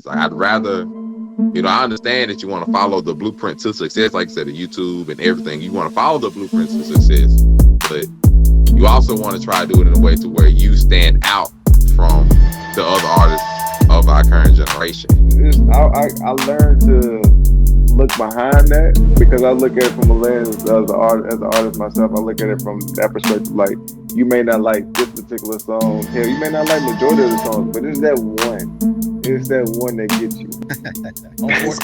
Like I'd rather, I understand that you want to follow the blueprint to success, like I said, the YouTube and everything. You want to follow the blueprint to success, but you also want to try to do it in a way to where you stand out from the other artists of our current generation. I learned to look behind that because I look at it from a lens as an artist myself. I look at it from that perspective. Like, you may not like this particular song. Hell, you may not like majority of the songs, but it's that one. It's that one that gets you.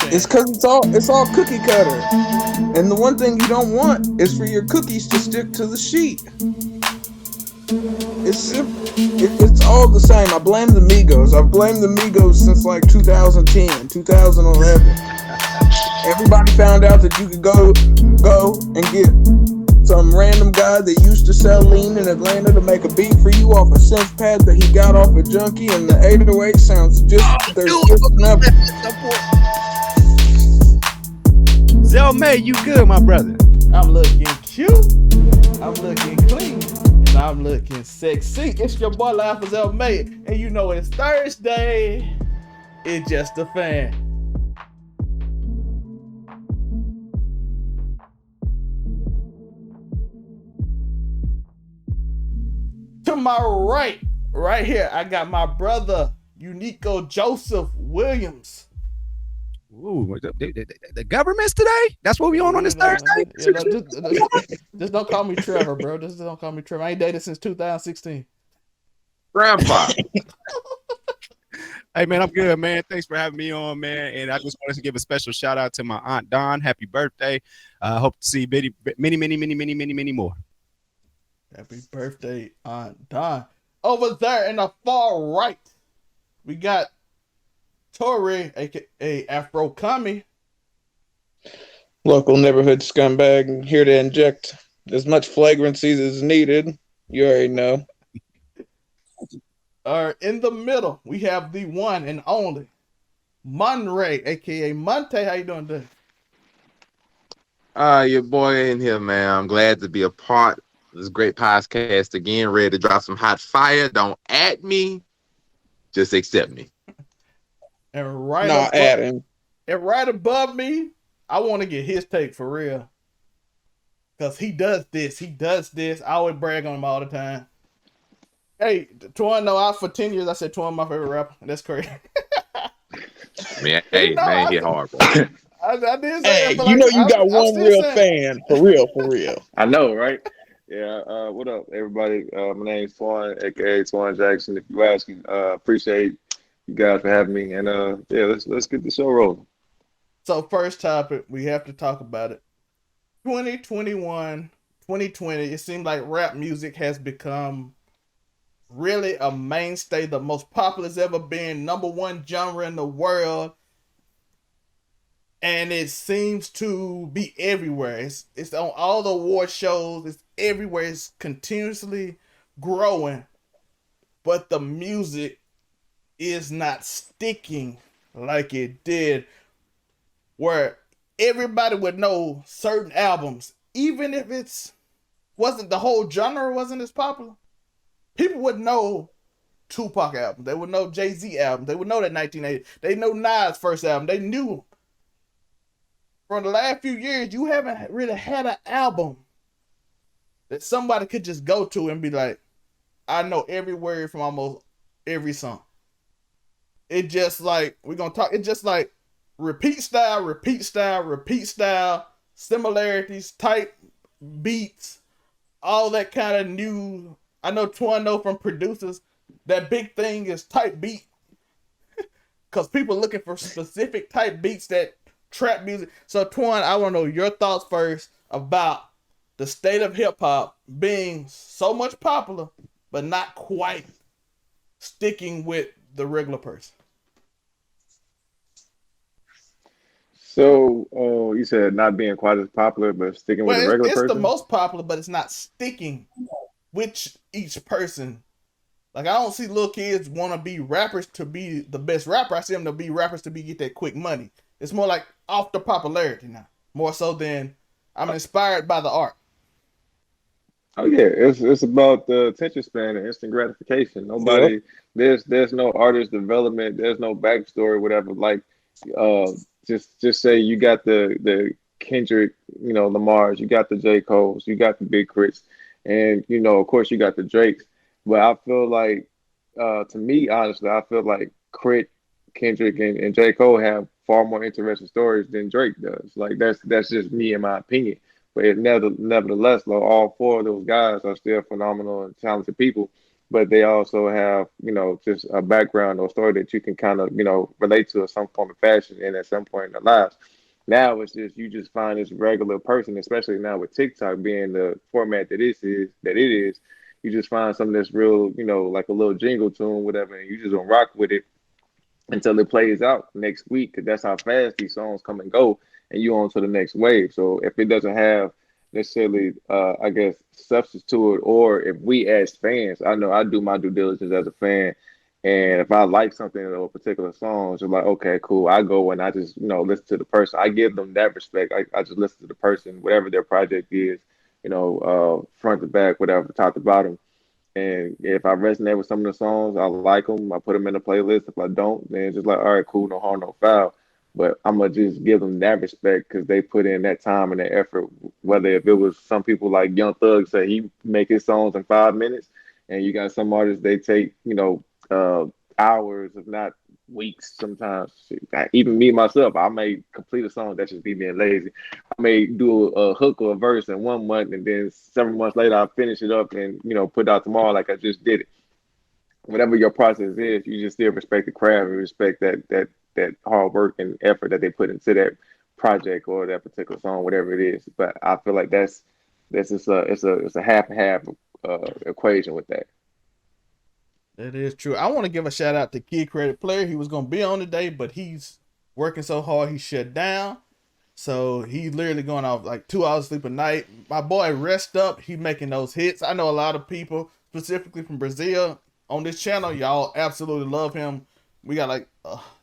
It's because it's all cookie cutter, and the one thing you don't want is for your cookies to stick to the sheet. It's simple. It's all the same. I blame the Migos. I've blamed the Migos since like 2010, 2011. Everybody found out that you could go and get some random guy that used to sell lean in Atlanta to make a beat for you off a synth pad that he got off a junkie, and the 808 sounds just enough. Zelmay, you good, my brother? I'm looking cute. I'm looking clean. And I'm looking sexy. It's your boy Life with Zelmay, and you know it's Thursday. It's just a fan. To my right here, I got my brother, Unico Joseph Williams. Ooh, the government's today? That's what we on this Thursday? Just don't call me Trevor, bro. Just don't call me Trevor. I ain't dated since 2016. Grandpa. Hey, man, I'm good, man. Thanks for having me on, man. And I just wanted to give a special shout out to my Aunt Dawn. Happy birthday. Hope to see many more. Happy birthday, Aunt Dawn. Over there in the far right, we got Toine, aka Afro Kami. Local neighborhood scumbag, here to inject as much flagrancy as needed. You already know. In the middle, we have the one and only Monray, aka Montay. How you doing today? Your boy in here, man. I'm glad to be a part of this great podcast again. Ready to drop some hot fire. Don't add me, just accept me. And right above me, I want to get his take for real. Because he does this. I always brag on him all the time. Hey, Toine, for 10 years, I said Toine my favorite rapper. That's crazy. Man, hey, man, hit hard, bro. I did say hey, you know you got one real fan. For real. I know, right? Yeah, what up, everybody? My name's Toine, aka Toine Jackson. If you're asking, appreciate you guys for having me. And let's get the show rolling. So first topic, we have to talk about it. 2021, 2020, it seems like rap music has become really a mainstay, the most popular it's ever been, number one genre in the world. And it seems to be everywhere. It's on all the award shows. It's everywhere. It's continuously growing. But the music is not sticking like it did. Where everybody would know certain albums. Even if the whole genre wasn't as popular. People would know Tupac album. They would know Jay-Z album. They would know that 1980. They know Nas' first album. They knew. For the last few years, you haven't really had an album that somebody could just go to and be like, I know every word from almost every song. It just like, it's just like repeat style, similarities, type beats, all that kind of new. I know Toine know from producers, that big thing is type beat. Because people looking for specific type beats that trap music. So Toine, I want to know your thoughts first about the state of hip hop being so much popular, but not quite sticking with the regular person. So, you said not being quite as popular, but sticking with the regular person? It's the most popular, but it's not sticking with each person. Like, I don't see little kids want to be rappers to be the best rapper. I see them to be rappers to get that quick money. It's more like off the popularity now, more so than I'm inspired by the art. Oh yeah, it's about the attention span and instant gratification. Nobody there's no artist development. There's no backstory, whatever. Like, uh, just say you got the Kendrick, Lamars, you got the J. Cole's, you got the Big Crits, and of course you got the Drakes. But I feel like, to me, honestly, I feel like Crit, Kendrick, and J. Cole have far more interesting stories than Drake does. Like that's just me in my opinion. But nevertheless, though, all four of those guys are still phenomenal and talented people. But they also have, just a background or story that you can kind of, relate to in some form of fashion and at some point in their lives. Now it's just you just find this regular person, especially now with TikTok being the format that it is. You just find something that's real, like a little jingle tune, whatever, and you just gonna rock with it until it plays out next week. Because that's how fast these songs come and go, and you on to the next wave. So if it doesn't have necessarily, I guess, substance to it, or if we as fans, I know I do my due diligence as a fan, and if I like something or a particular song, it's like, okay, cool. I go and I just, listen to the person. I give them that respect. I just listen to the person, whatever their project is, front to back, whatever, top to bottom. And if I resonate with some of the songs, I like them. I put them in a playlist. If I don't, then it's just like, all right, cool, no harm, no foul. But I'm gonna just give them that respect because they put in that time and that effort. Whether if it was some people like Young Thug say he make his songs in 5 minutes, and you got some artists they take hours, if not weeks, sometimes. Even me myself, I may complete a song that's just me being lazy. I may do a hook or a verse in 1 month, and then 7 months later, I finish it up and put it out tomorrow like I just did it. Whatever your process is, you just still respect the craft and respect that hard work and effort that they put into that project or that particular song, whatever it is. But I feel like that's just it's a half and half equation with that. That is true. I want to give a shout out to Kid Credit Player. He was gonna be on today, but he's working so hard he shut down. So he's literally going off like 2 hours sleep a night. My boy Rest Up, he making those hits. I know a lot of people, specifically from Brazil, on this channel. Y'all absolutely love him. We got like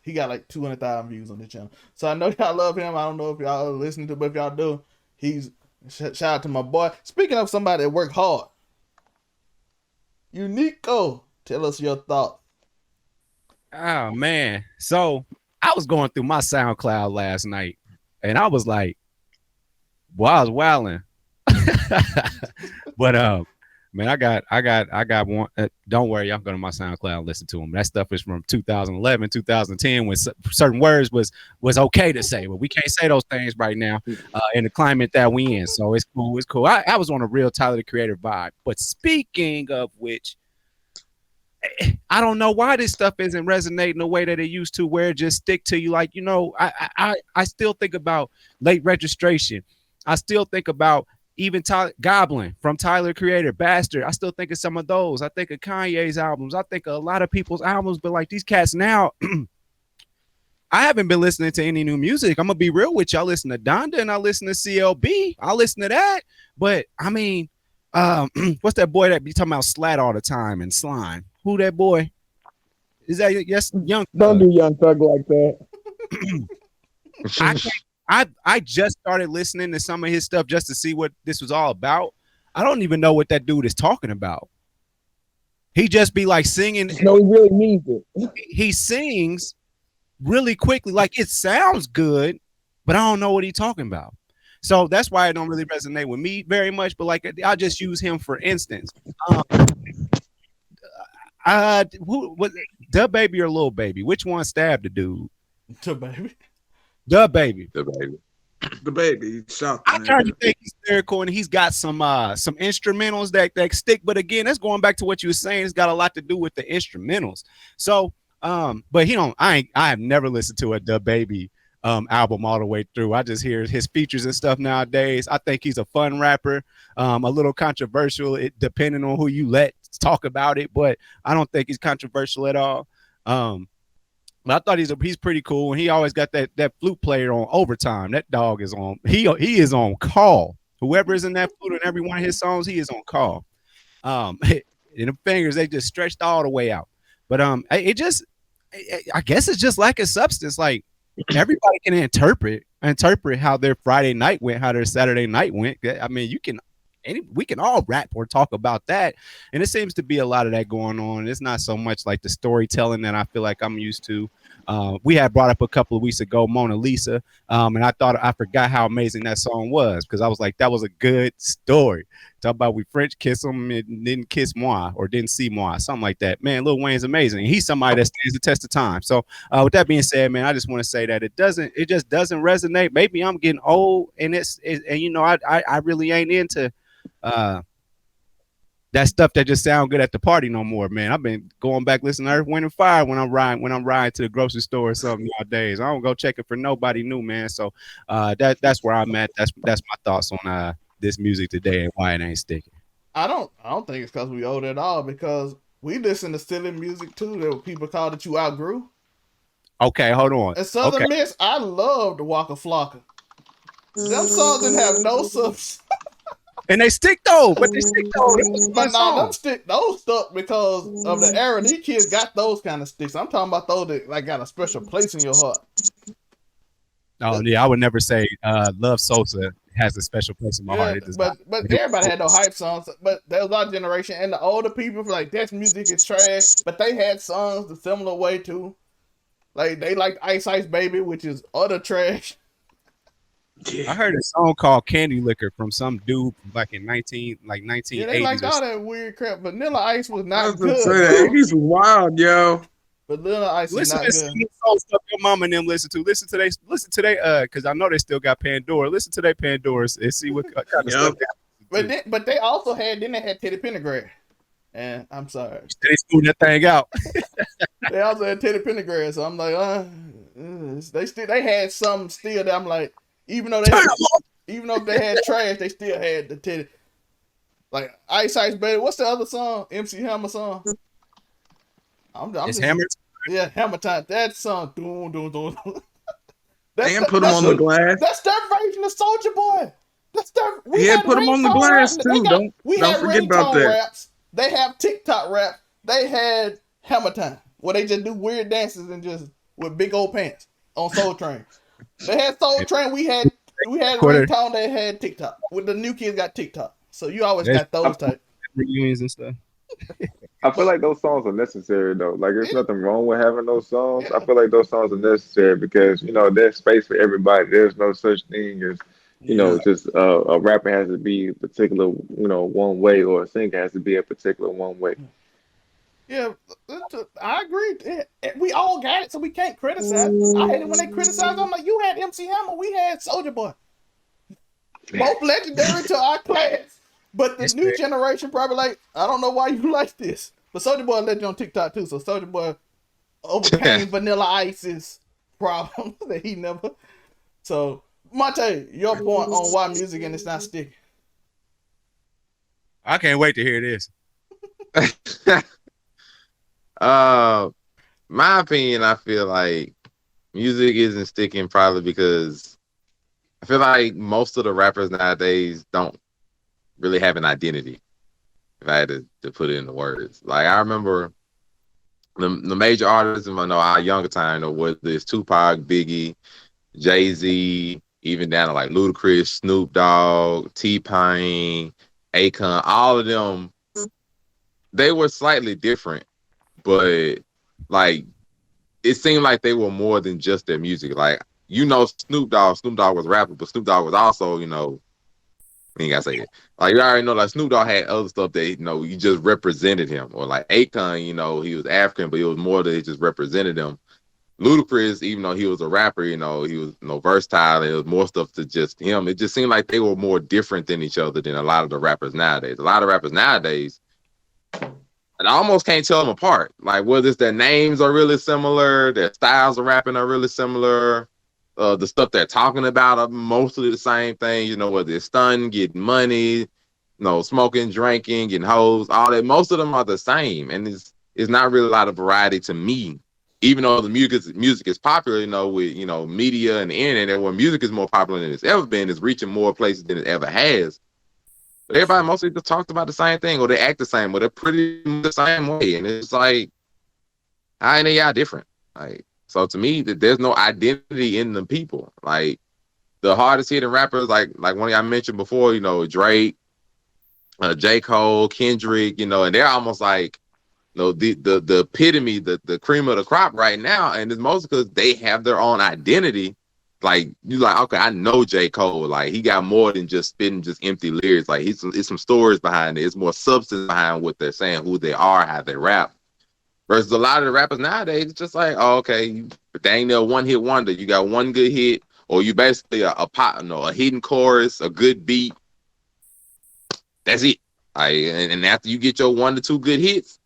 he got like 200,000 views on this channel. So I know y'all love him. I don't know if y'all are listening to, but if y'all do, he's shout out to my boy. Speaking of somebody that worked hard, Unico, tell us your thoughts. Oh man. So I was going through my SoundCloud last night and I was like, well, I was wilding. But man, I got one. Don't worry, I'm going to my SoundCloud and listen to them. That stuff is from 2011, 2010, when certain words was okay to say, but we can't say those things right now in the climate that we in. So it's cool. It's cool. I was on a real Tyler the Creator vibe. But speaking of which, I don't know why this stuff isn't resonating the way that it used to, where it just stick to you. Like, I still think about Late Registration. I still think about even Goblin from Tyler Creator, Bastard. I still think of some of those. I think of Kanye's albums. I think of a lot of people's albums, but like these cats now, I haven't been listening to any new music. I'm gonna be real with you. I listen to Donda and I listen to CLB. I listen to that. But I mean, what's that boy that be talking about Slat all the time and Slime? Who that boy? Is that yes, Young Thug? Don't do Young Thug like that. I just started listening to some of his stuff just to see what this was all about. I don't even know what that dude is talking about. He just be like singing. No, he really means it. He sings really quickly, like it sounds good, but I don't know what he's talking about. So that's why it don't really resonate with me very much. But like I'll just use him for instance. Who was it? The Baby or Lil Baby? Which one stabbed the dude? The Baby. The Baby. The Baby. The Baby. Shout I try to think he's lyrical and he's got some instrumentals that stick. But again, that's going back to what you were saying. It's got a lot to do with the instrumentals. So, but I have never listened to a The Baby album all the way through. I just hear his features and stuff nowadays. I think he's a fun rapper, a little controversial, depending on who you let talk about it, but I don't think he's controversial at all. But I thought he's pretty cool, and he always got that flute player on overtime. That dog is on. He is on call. Whoever is in that flute in every one of his songs, he is on call. And the fingers, they just stretched all the way out. But I guess it's just lack of substance. Like everybody can interpret how their Friday night went, how their Saturday night went. I mean, you can we can all rap or talk about that. And it seems to be a lot of that going on. It's not so much like the storytelling that I feel like I'm used to. We had brought up a couple of weeks ago Mona Lisa, and I forgot how amazing that song was because I was like, that was a good story. Talk about we French kiss him and didn't kiss moi or didn't see moi, something like that. Man, Lil Wayne's amazing. He's somebody that stands the test of time. So with that being said, man, I just want to say that it just doesn't resonate. Maybe I'm getting old, and and you know, I really ain't into that stuff that just sound good at the party no more, man. I've been going back listening to Earth, Wind, and Fire when I'm riding to the grocery store or something nowadays. I don't go checking for nobody new, man. So that's where I'm at. That's my thoughts on this music today and why it ain't sticking. I don't think it's because we old at all, because we listen to silly music too that people call that you outgrew. Okay, hold on. And Southern Miss, I loved Waka Flocka. Them songs didn't have no substance. And they stick though, but they stick though. But nah, those stuck because of the era. These kids got those kind of sticks. I'm talking about those that like got a special place in your heart. Oh yeah, I would never say Love Sosa has a special place in my heart. But everybody had no hype songs. But there was our generation and the older people like that music is trash. But they had songs the similar way too. Like they liked Ice Ice Baby, which is utter trash. I heard a song called Candy Liquor from some dude like in 1980s. Yeah, they liked all that weird crap. Vanilla Ice was not good. The 80s was wild, yo. Vanilla Ice is not good. Listen to the songs stuff your mama and them listen to. Listen today, because I know they still got Pandora. Listen to their Pandoras and see what kind of stuff they But they also had Teddy Pendergrass. And I'm sorry. They smooth that thing out. They also had Teddy Pendergrass. So I'm like, they had some still that I'm like, even though they had trash, they still had the Teddy. Like Ice Ice Baby. What's the other song? MC Hammer song. It's Hammer. Yeah, Hammer Time. That song. Doom. And put them on the glass. That's their version of Soulja Boy. Put them on the glass too. Don't forget about that. Raps. They have TikTok rap. They had Hammer Time, where they just do weird dances and just with big old pants on Soul Train. They had Soul Train. We had ringtone. They had TikTok. With the new kids got TikTok. So you always got those type reunions and stuff. I feel like those songs are necessary though. Like there's nothing wrong with having those songs. I feel like those songs are necessary because there's space for everybody. There's no such thing as just a rapper has to be a particular one way or a singer has to be a particular one way. Yeah, I agree. We all got it, so we can't criticize. I hate it when they criticize. I'm like, you had MC Hammer, we had Soulja Boy. Both legendary to our class. But the new generation probably like, I don't know why you like this. But Soulja Boy legend on TikTok too, so Soulja Boy overcame Vanilla Ice's problem that he never. So, Montay, your point on why music and it's not sticking. I can't wait to hear this. My opinion, I feel like music isn't sticking probably because I feel like most of the rappers nowadays don't really have an identity. If I had to put it into words, like I remember the major artists in our younger time, whether it's Tupac, Biggie, Jay-Z, even down to like Ludacris, Snoop Dogg, T-Pain, Akon, all of them, they were slightly different, but like it seemed like they were more than just their music. Like Snoop Dogg was a rapper, but Snoop Dogg was also I ain't gotta say it. Like you already know, like Snoop Dogg had other stuff that you just represented him, or like Akon, he was African, but it was more that it just represented him. Ludacris, even though he was a rapper, he was versatile. And it was more stuff to just him. It just seemed like they were more different than each other than a lot of the rappers nowadays. A lot of rappers nowadays, and I almost can't tell them apart. Like whether it's their names are really similar, their styles of rapping are really similar. The stuff they're talking about are mostly the same thing, whether it's stunning, getting money, smoking, drinking, getting hoes, all that. Most of them are the same, and it's not really a lot of variety to me. Even though the music is popular, with media and the internet, where music is more popular than it's ever been, it's reaching more places than it ever has. But everybody mostly just talks about the same thing, or they act the same, or they're pretty the same way, and it's like, how ain't y'all different? Like. So to me, there's no identity in the people. Like the hardest hitting rappers, like one of y'all mentioned before, Drake, J. Cole, Kendrick, you know, and they're almost like, you know, the epitome, the cream of the crop right now, and it's mostly because they have their own identity. Like you like, okay, I know J. Cole, like he got more than just spitting just empty lyrics. Like it's some stories behind it. It's more substance behind what they're saying, who they are, how they rap. Versus a lot of the rappers nowadays, it's just like, oh, okay, you dang near one hit wonder. You got one good hit, or you basically a pop, no, a hidden chorus, a good beat. That's it. And after you get your 1 to 2 good hits,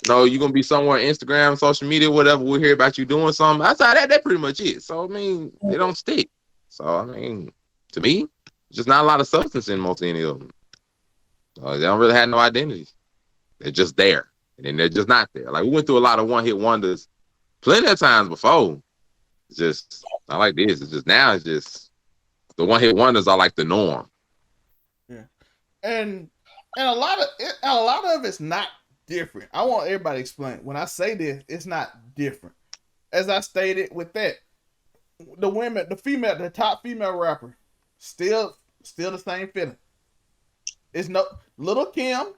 no, you're gonna be somewhere on Instagram, social media, whatever. We'll hear about you doing something. Outside that, that's pretty much it. So I mean, they don't stick. So I mean, to me, just not a lot of substance in most any of them. They don't really have no identities. They're just there, and then they're just not there. Like we went through a lot of one hit wonders plenty of times before. It's just not like this. It's just now. It's just the one hit wonders are like the norm. Yeah, and a lot of it's not different. I want everybody to explain. When I say this, it's not different. As I stated with that, the top female rapper, still the same feeling. It's no Little Kim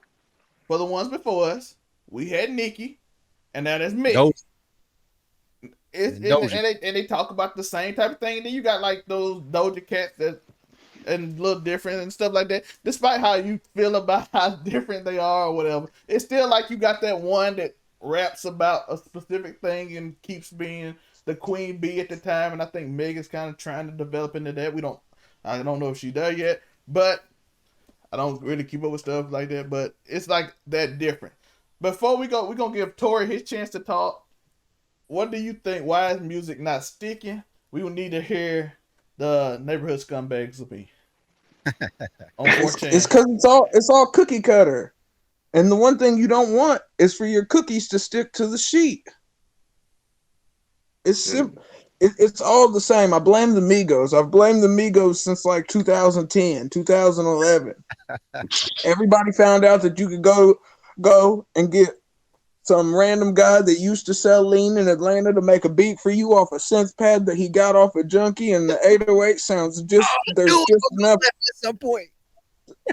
for the ones before us. We had Nicki, and now there's Meg. And they talk about the same type of thing. And then you got like those Doja Cats that and a little different and stuff like that. Despite how you feel about how different they are or whatever, it's still like you got that one that raps about a specific thing and keeps being the queen bee at the time. And I think Meg is kind of trying to develop into that. I don't know if she's there yet, but I don't really keep up with stuff like that. But it's like that different. Before we go, we're gonna give Tori his chance to talk. What do you think? Why is music not sticking? We will need to hear the neighborhood scumbags opinion. It's because it's all cookie cutter, and the one thing you don't want is for your cookies to stick to the sheet. It's simple. It's all the same. I blame the Migos. I've blamed the Migos since like 2010, 2011. Everybody found out that you could go and get some random guy that used to sell lean in Atlanta to make a beat for you off a synth pad that he got off a junkie, and the 808 sounds just there's just enough at some point.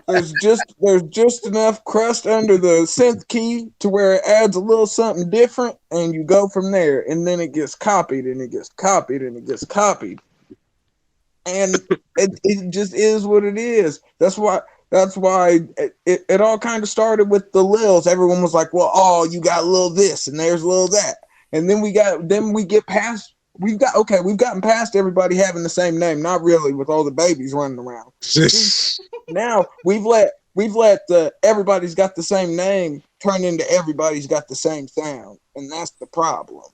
There's just enough crust under the synth key to where it adds a little something different, and you go from there, and then it gets copied and it gets copied and it gets copied. And it just is what it is. That's why it all kind of started with the Lils. Everyone was like, well, oh, you got Lil this and there's Lil that. And then we've gotten past everybody having the same name. Not really, with all the babies running around. Now we've let the everybody's got the same name turn into everybody's got the same sound. And that's the problem.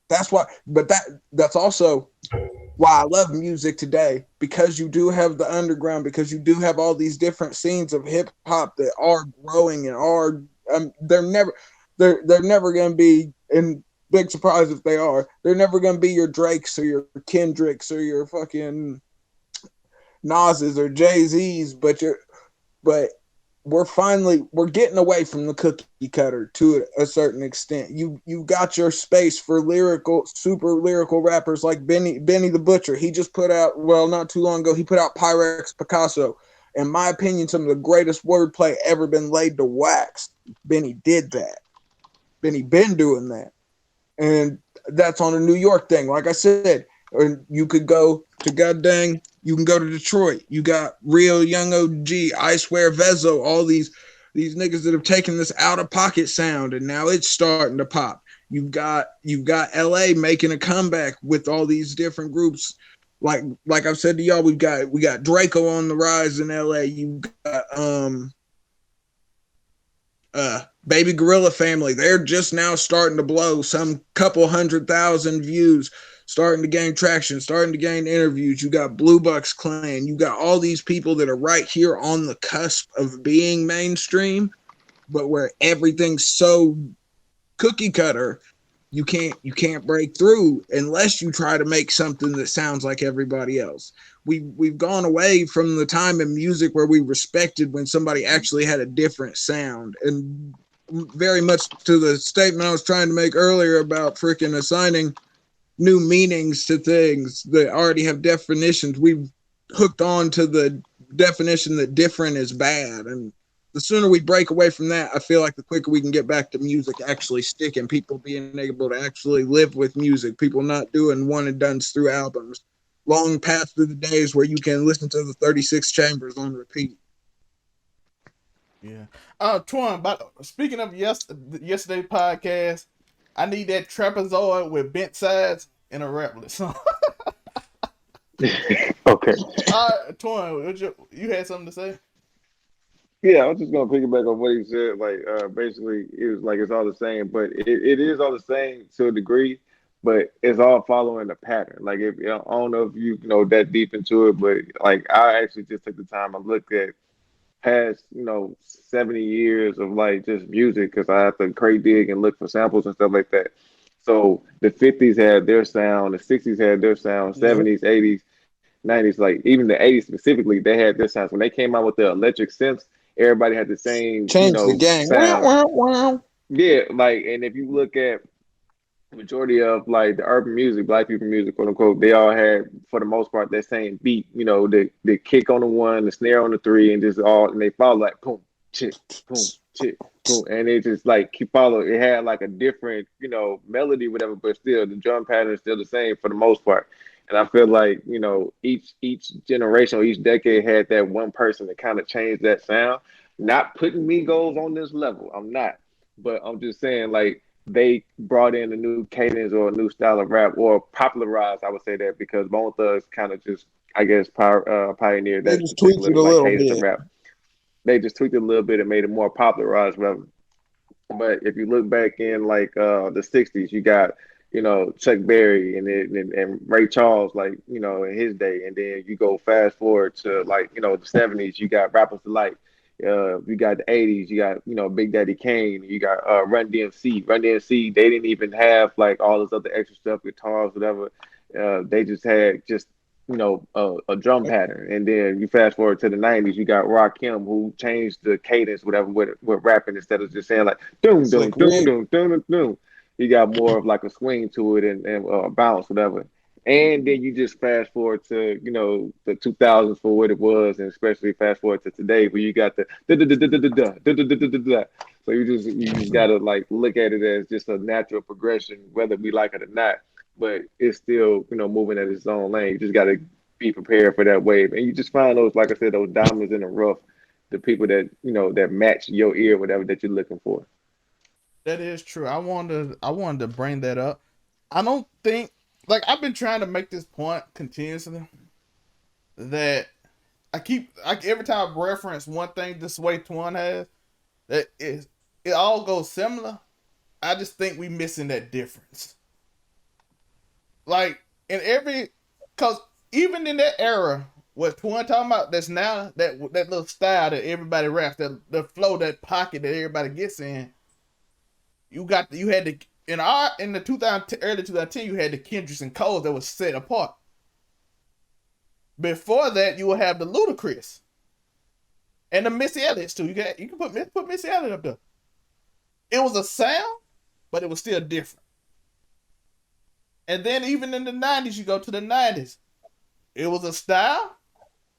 That's why, but that's also why I love music today, because you do have the underground, because you do have all these different scenes of hip hop that are growing and are they're never going to be, and big surprise if they are, they're never going to be your Drakes or your Kendricks or your fucking Nas's or Jay-Z's, but we're getting away from the cookie cutter to a certain extent. You got your space for super lyrical rappers like Benny the Butcher. He just put out, well, not too long ago, he put out Pyrex Picasso. In my opinion, some of the greatest wordplay ever been laid to wax. Benny did that. Benny been doing that. And that's on a New York thing. Like I said, or you could go to you can go to Detroit. You got Real, Young OG, I Swear, Vezo, all these niggas that have taken this out of pocket sound, and now it's starting to pop. You've got LA making a comeback with all these different groups. Like I've said to y'all, we got Draco on the rise in LA. You got Baby Gorilla Family. They're just now starting to blow some couple 100,000 views, starting to gain traction, starting to gain interviews. You got Blue Bucks Clan. You got all these people that are right here on the cusp of being mainstream, but where everything's so cookie cutter, you can't break through unless you try to make something that sounds like everybody else. We've gone away from the time in music where we respected when somebody actually had a different sound. And very much to the statement I was trying to make earlier about freaking assigning new meanings to things that already have definitions. We've hooked on to the definition that different is bad, and the sooner we break away from that, I feel like the quicker we can get back to music actually sticking, people being able to actually live with music, people not doing one and dones through albums, long past through the days where you can listen to the 36 chambers on repeat. Yeah. Toine, but speaking of yesterday podcast, I need that trapezoid with bent sides and a rapless song. Okay. Toine, you had something to say? Yeah, I was just gonna piggyback on what he said. Like, basically, it was like it's all the same, but it is all the same to a degree, but it's all following a pattern. Like, if I don't know if you know that deep into it, but like I actually just took the time and looked at past 70 years of like just music because I have to crate dig and look for samples and stuff like that. So the 50s had their sound, the 60s had their sound, Yeah. 70s, 80s, 90s, like even the 80s specifically, they had their sounds. When they came out with the electric synths, everybody had the same, Change the game. Wow, sound. wow, wow. Yeah, like, and if you look at majority of like the urban music, black people music, quote unquote, they all had for the most part that same beat. The kick on the one, the snare on the three, and just all, and they follow like boom, chick, boom, chick, boom, and it just like keep follow. It had like a different, melody, whatever, but still the drum pattern is still the same for the most part. And I feel like each generation or each decade had that one person that kind of changed that sound. Not putting Migos on this level, I'm not, but I'm just saying like they brought in a new cadence or a new style of rap or popularized. I would say that because Bone Thugs kind of just, I guess, pioneered They that just tweaked particular it a like little cadence of bit. rap. They just tweaked it a little bit and made it more popularized rather. But if you look back in like the '60s, you got Chuck Berry and Ray Charles, like in his day, and then you go fast forward to like the '70s, you got Rappers Delight. You got the '80s, you got Big Daddy Kane, you got Run DMC. Run DMC, they didn't even have like all this other extra stuff, guitars, whatever. They just had just a drum pattern. And then you fast forward to the '90s, you got Rakim who changed the cadence, whatever, with rapping instead of just saying like doom doom Slick doom Rick. doom doom doom. You got more of like a swing to it and bounce, whatever. And then you just fast forward to the 2000s for what it was, and especially fast forward to today where you got the da da da da da da da da da da da da da. So you just gotta like look at it as just a natural progression, whether we like it or not. But it's still moving at its own lane. You just gotta be prepared for that wave, and you just find those, like I said, those diamonds in the rough, the people that that match your ear, whatever that you're looking for. That is true. I wanted to bring that up. I don't think, like, I've been trying to make this point continuously that every time I reference one thing this way Twan has, that it all goes similar. I just think we missing that difference. Like in every, cause even in that era, what Twan talking about, that's now that little style that everybody raps, that the flow, that pocket that everybody gets in. You had the in the 2000 early 2010, you had the Kendricks and Coles that was set apart. Before that, you would have the Ludacris and the Missy Elliott's too. You can put Missy Elliott up there. It was a sound, but it was still different. And then even in the 90s, you go to the 90s. It was a style,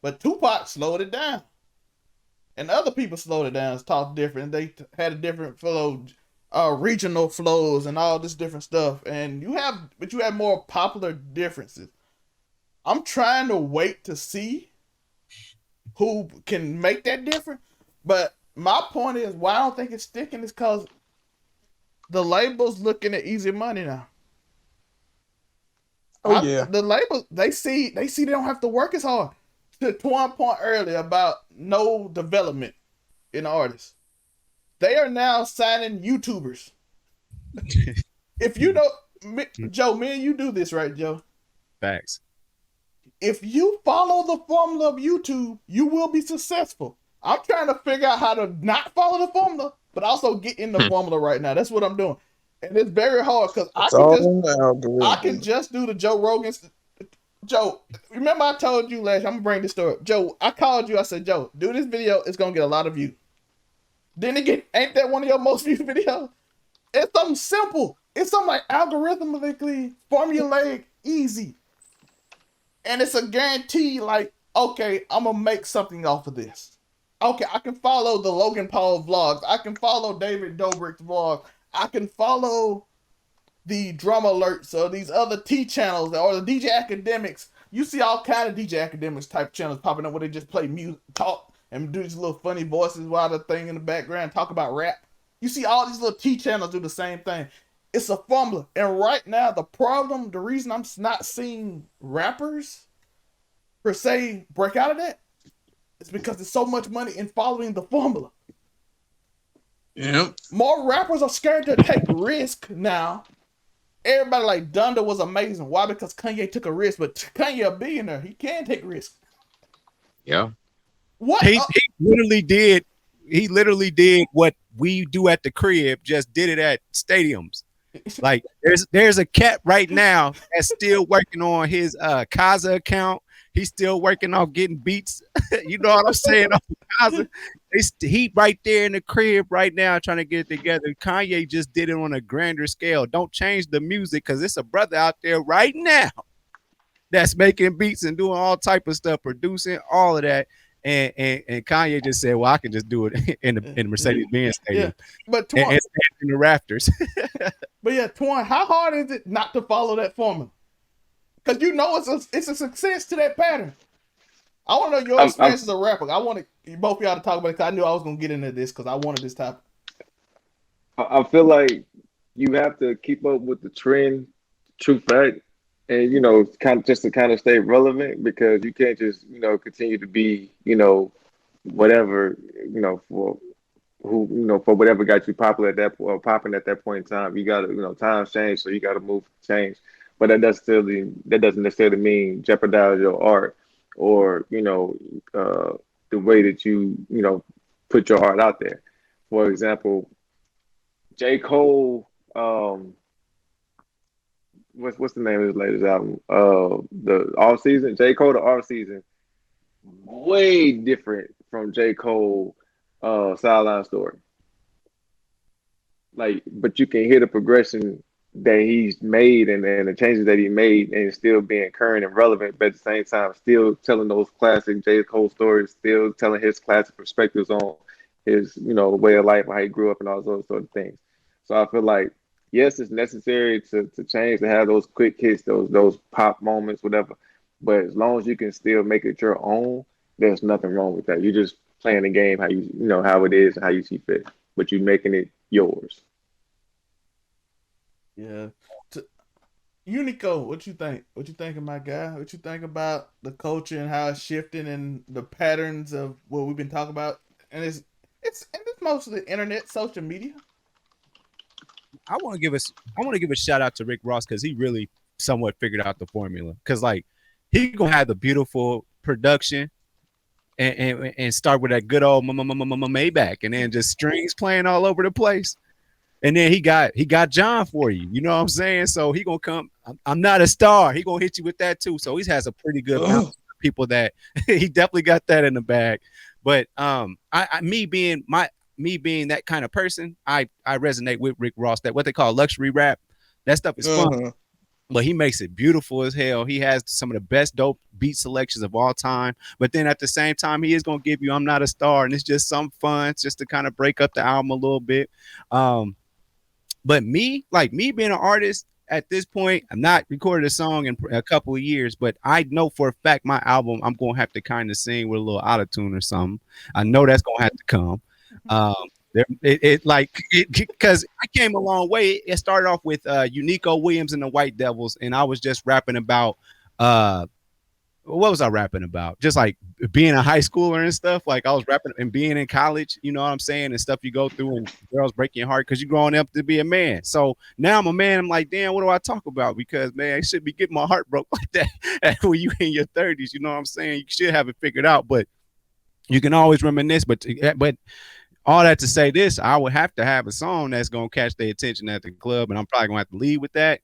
but Tupac slowed it down. And other people slowed it down, talked different. They had a different flow, regional flows and all this different stuff. And you have more popular differences. I'm trying to wait to see who can make that difference. But my point is, why I don't think it's sticking is because the labels looking at easy money now. Yeah. The labels, they see they don't have to work as hard. To one point earlier about no development in artists, they are now signing YouTubers. If you know, Joe, me and you do this, right, Joe? Facts. If you follow the formula of YouTube, you will be successful. I'm trying to figure out how to not follow the formula, but also get in the formula right now. That's what I'm doing. And it's very hard because I can just do the Joe Rogan's. Joe, remember I told you last, I'm gonna bring this story up. Joe, I called you, I said, Joe, do this video, it's gonna get a lot of views. Then again, ain't that one of your most viewed videos? It's something simple. It's something like algorithmically formulaic, easy. And it's a guarantee, like, okay, I'm gonna make something off of this. Okay, I can follow the Logan Paul vlogs. I can follow David Dobrik's vlog. I can follow the Drum Alerts or these other T channels or the DJ Academics. You see all kind of DJ Academics type channels popping up where they just play music, talk, and do these little funny voices while the thing in the background talk about rap. You see all these little T channels do the same thing. It's a formula. And right now, the reason I'm not seeing rappers per se break out of that is because there's so much money in following the formula. Yeah. More rappers are scared to take risk now. Everybody like Donda was amazing. Why? Because Kanye took a risk. But Kanye a billionaire. He can take risks. Yeah. What? He literally did. He literally did what we do at the crib. Just did it at stadiums. Like there's a cat right now that's still working on his Kaza account. He's still working on getting beats. You know what I'm saying? Kaza. He right there in the crib right now trying to get it together. Kanye just did it on a grander scale. Don't change the music because it's a brother out there right now that's making beats and doing all type of stuff, producing all of that. And Kanye just said, "Well, I can just do it in the Mercedes-Benz Stadium." Yeah. But and stand in the rafters. But yeah, Toine, how hard is it not to follow that formula? Because you know it's a success to that pattern. I want to know your experience as a rapper. I want both of y'all to talk about it because I knew I was going to get into this because I wanted this topic. I feel like you have to keep up with the trend, true fact, and kind of stay relevant because you can't just continue to be whatever for for whatever got you popular at that point or popping at that point in time. You got to times change, so you got to move change. But that doesn't necessarily mean jeopardize your art or the way that you put your art out there. For example, J. Cole, what's the name of his latest album? The Off Season. J. Cole, the Off Season, way different from J. Cole, Sideline Story. Like, but you can hear the progression that he's made and the changes that he made, and still being current and relevant, but at the same time, still telling those classic J. Cole stories, still telling his classic perspectives on his way of life, how he grew up, and all those sort of things. So I feel like yes, it's necessary to change, to have those quick hits, those pop moments, whatever. But as long as you can still make it your own, there's nothing wrong with that. You're just playing the game how how it is and how you see fit, but you're making it yours. Yeah. Unico, what you think? What you think of my guy? What you think about the culture and how it's shifting and the patterns of what we've been talking about? And it's mostly internet, social media. I want to give a shout out to Rick Ross because he really somewhat figured out the formula. Because like he gonna have the beautiful production and start with that good old Maybach, and then just strings playing all over the place. And then he got John for you. You know what I'm saying? So he gonna come. I'm not a star. He gonna hit you with that too. So he has a pretty good amount of people that he definitely got that in the bag. But me being that kind of person, I resonate with Rick Ross. That what they call luxury rap. That stuff is fun. But he makes it beautiful as hell. He has some of the best dope beat selections of all time. But then at the same time, he is gonna give you "I'm Not a Star," and it's just some fun. It's just to kind of break up the album a little bit. But me being an artist at this point, I'm not recorded a song in a couple of years, but I know for a fact my album, I'm going to have to kind of sing with a little auto-tune or something. I know that's going to have to come. Because I came a long way. It started off with Unico Williams and the White Devils, and I was just rapping about what was I rapping about? Just like being a high schooler and stuff. Like I was rapping and being in college, you know what I'm saying, and stuff you go through, and girls break your heart because you're growing up to be a man. So now I'm a man. I'm like, damn, what do I talk about? Because man, I should be getting my heart broke like that when you in your 30s. You know what I'm saying? You should have it figured out, but you can always reminisce. But all that to say this, I would have to have a song that's gonna catch their attention at the club, and I'm probably gonna have to lead with that.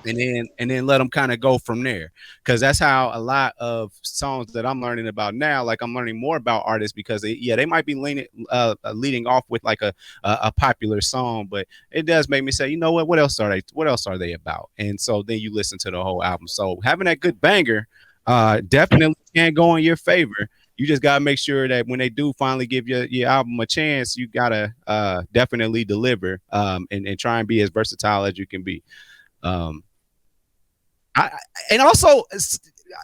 And then let them kind of go from there, because that's how a lot of songs that I'm learning about now, like I'm learning more about artists because they might be leading off with like a popular song, but it does make me say, you know what else are they about? And so then you listen to the whole album. So having that good banger definitely can go in your favor. you just gotta make sure that when they do finally give your album a chance, you gotta definitely deliver and try and be as versatile as you can be. I and also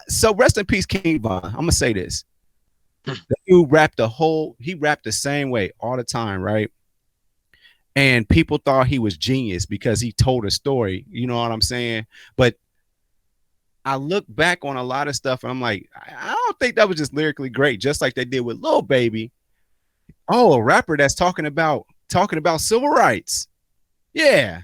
so rest in peace, King Von. I'm gonna say this. You he rapped the same way all the time, right? And people thought he was genius because he told a story. You know what I'm saying? But I look back on a lot of stuff and I'm like, I don't think that was just lyrically great, just like they did with Lil Baby. Oh, a rapper that's talking about civil rights. Yeah,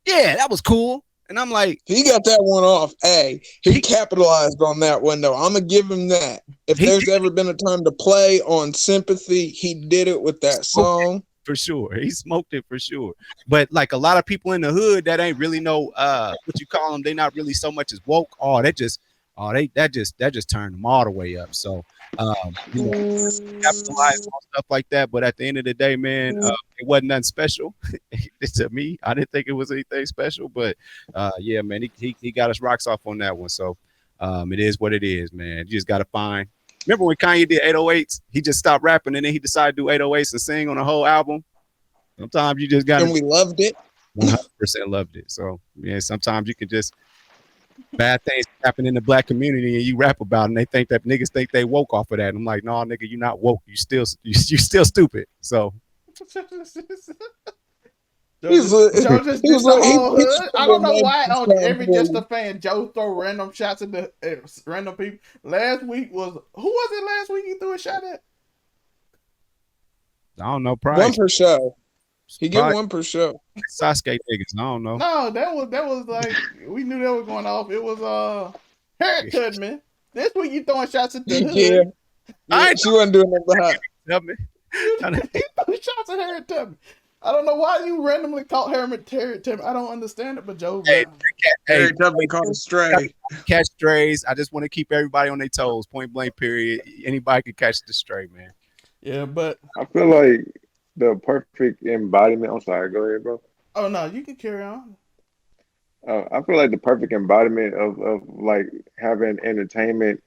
that was cool. And I'm like, he got that one off. Hey, he capitalized on that one though. I'm gonna give him that. If there's ever been a time to play on sympathy, he did it with that song. For sure. He smoked it for sure. But like a lot of people in the hood that ain't really know what you call them, they not really so much as woke. That just turned them all the way up. So capitalize on stuff like that. But at the end of the day, man, it wasn't nothing special. To me, I didn't think it was anything special. But yeah, man, he got us rocks off on that one. So it is what it is, man. You just gotta find. Remember when Kanye did 808s? He just stopped rapping and then he decided to do 808s and sing on the whole album. Sometimes you just got and we loved it. 100% loved it. So yeah, sometimes you can just bad things happen in the black community and you rap about it and they think that niggas think they woke off of that. And I'm like, no, nigga, you're not woke. You still stupid. So I don't know why on every Just a Fan Joe throw random shots at the random people. Last week who was it last week he threw a shot at? I don't know. Price. One per show. He get one per show. Sasuke niggas. I don't know. No, that was like we knew that was going off. It was Harriet Tubman. This week you throwing shots at the hood. Yeah, she wasn't doing that behind. He threw shots at Harriet Tubman. I don't know why you randomly called Harriet Tubman. I don't understand it, but Joe. Harriet Tubman called a stray. Catch strays. I just want to keep everybody on their toes. Point blank. Period. Anybody can catch the stray, man. Yeah, but I feel like the perfect embodiment. I'm sorry. Go ahead, bro. Oh no, you can carry on. I feel like the perfect embodiment of like having entertainment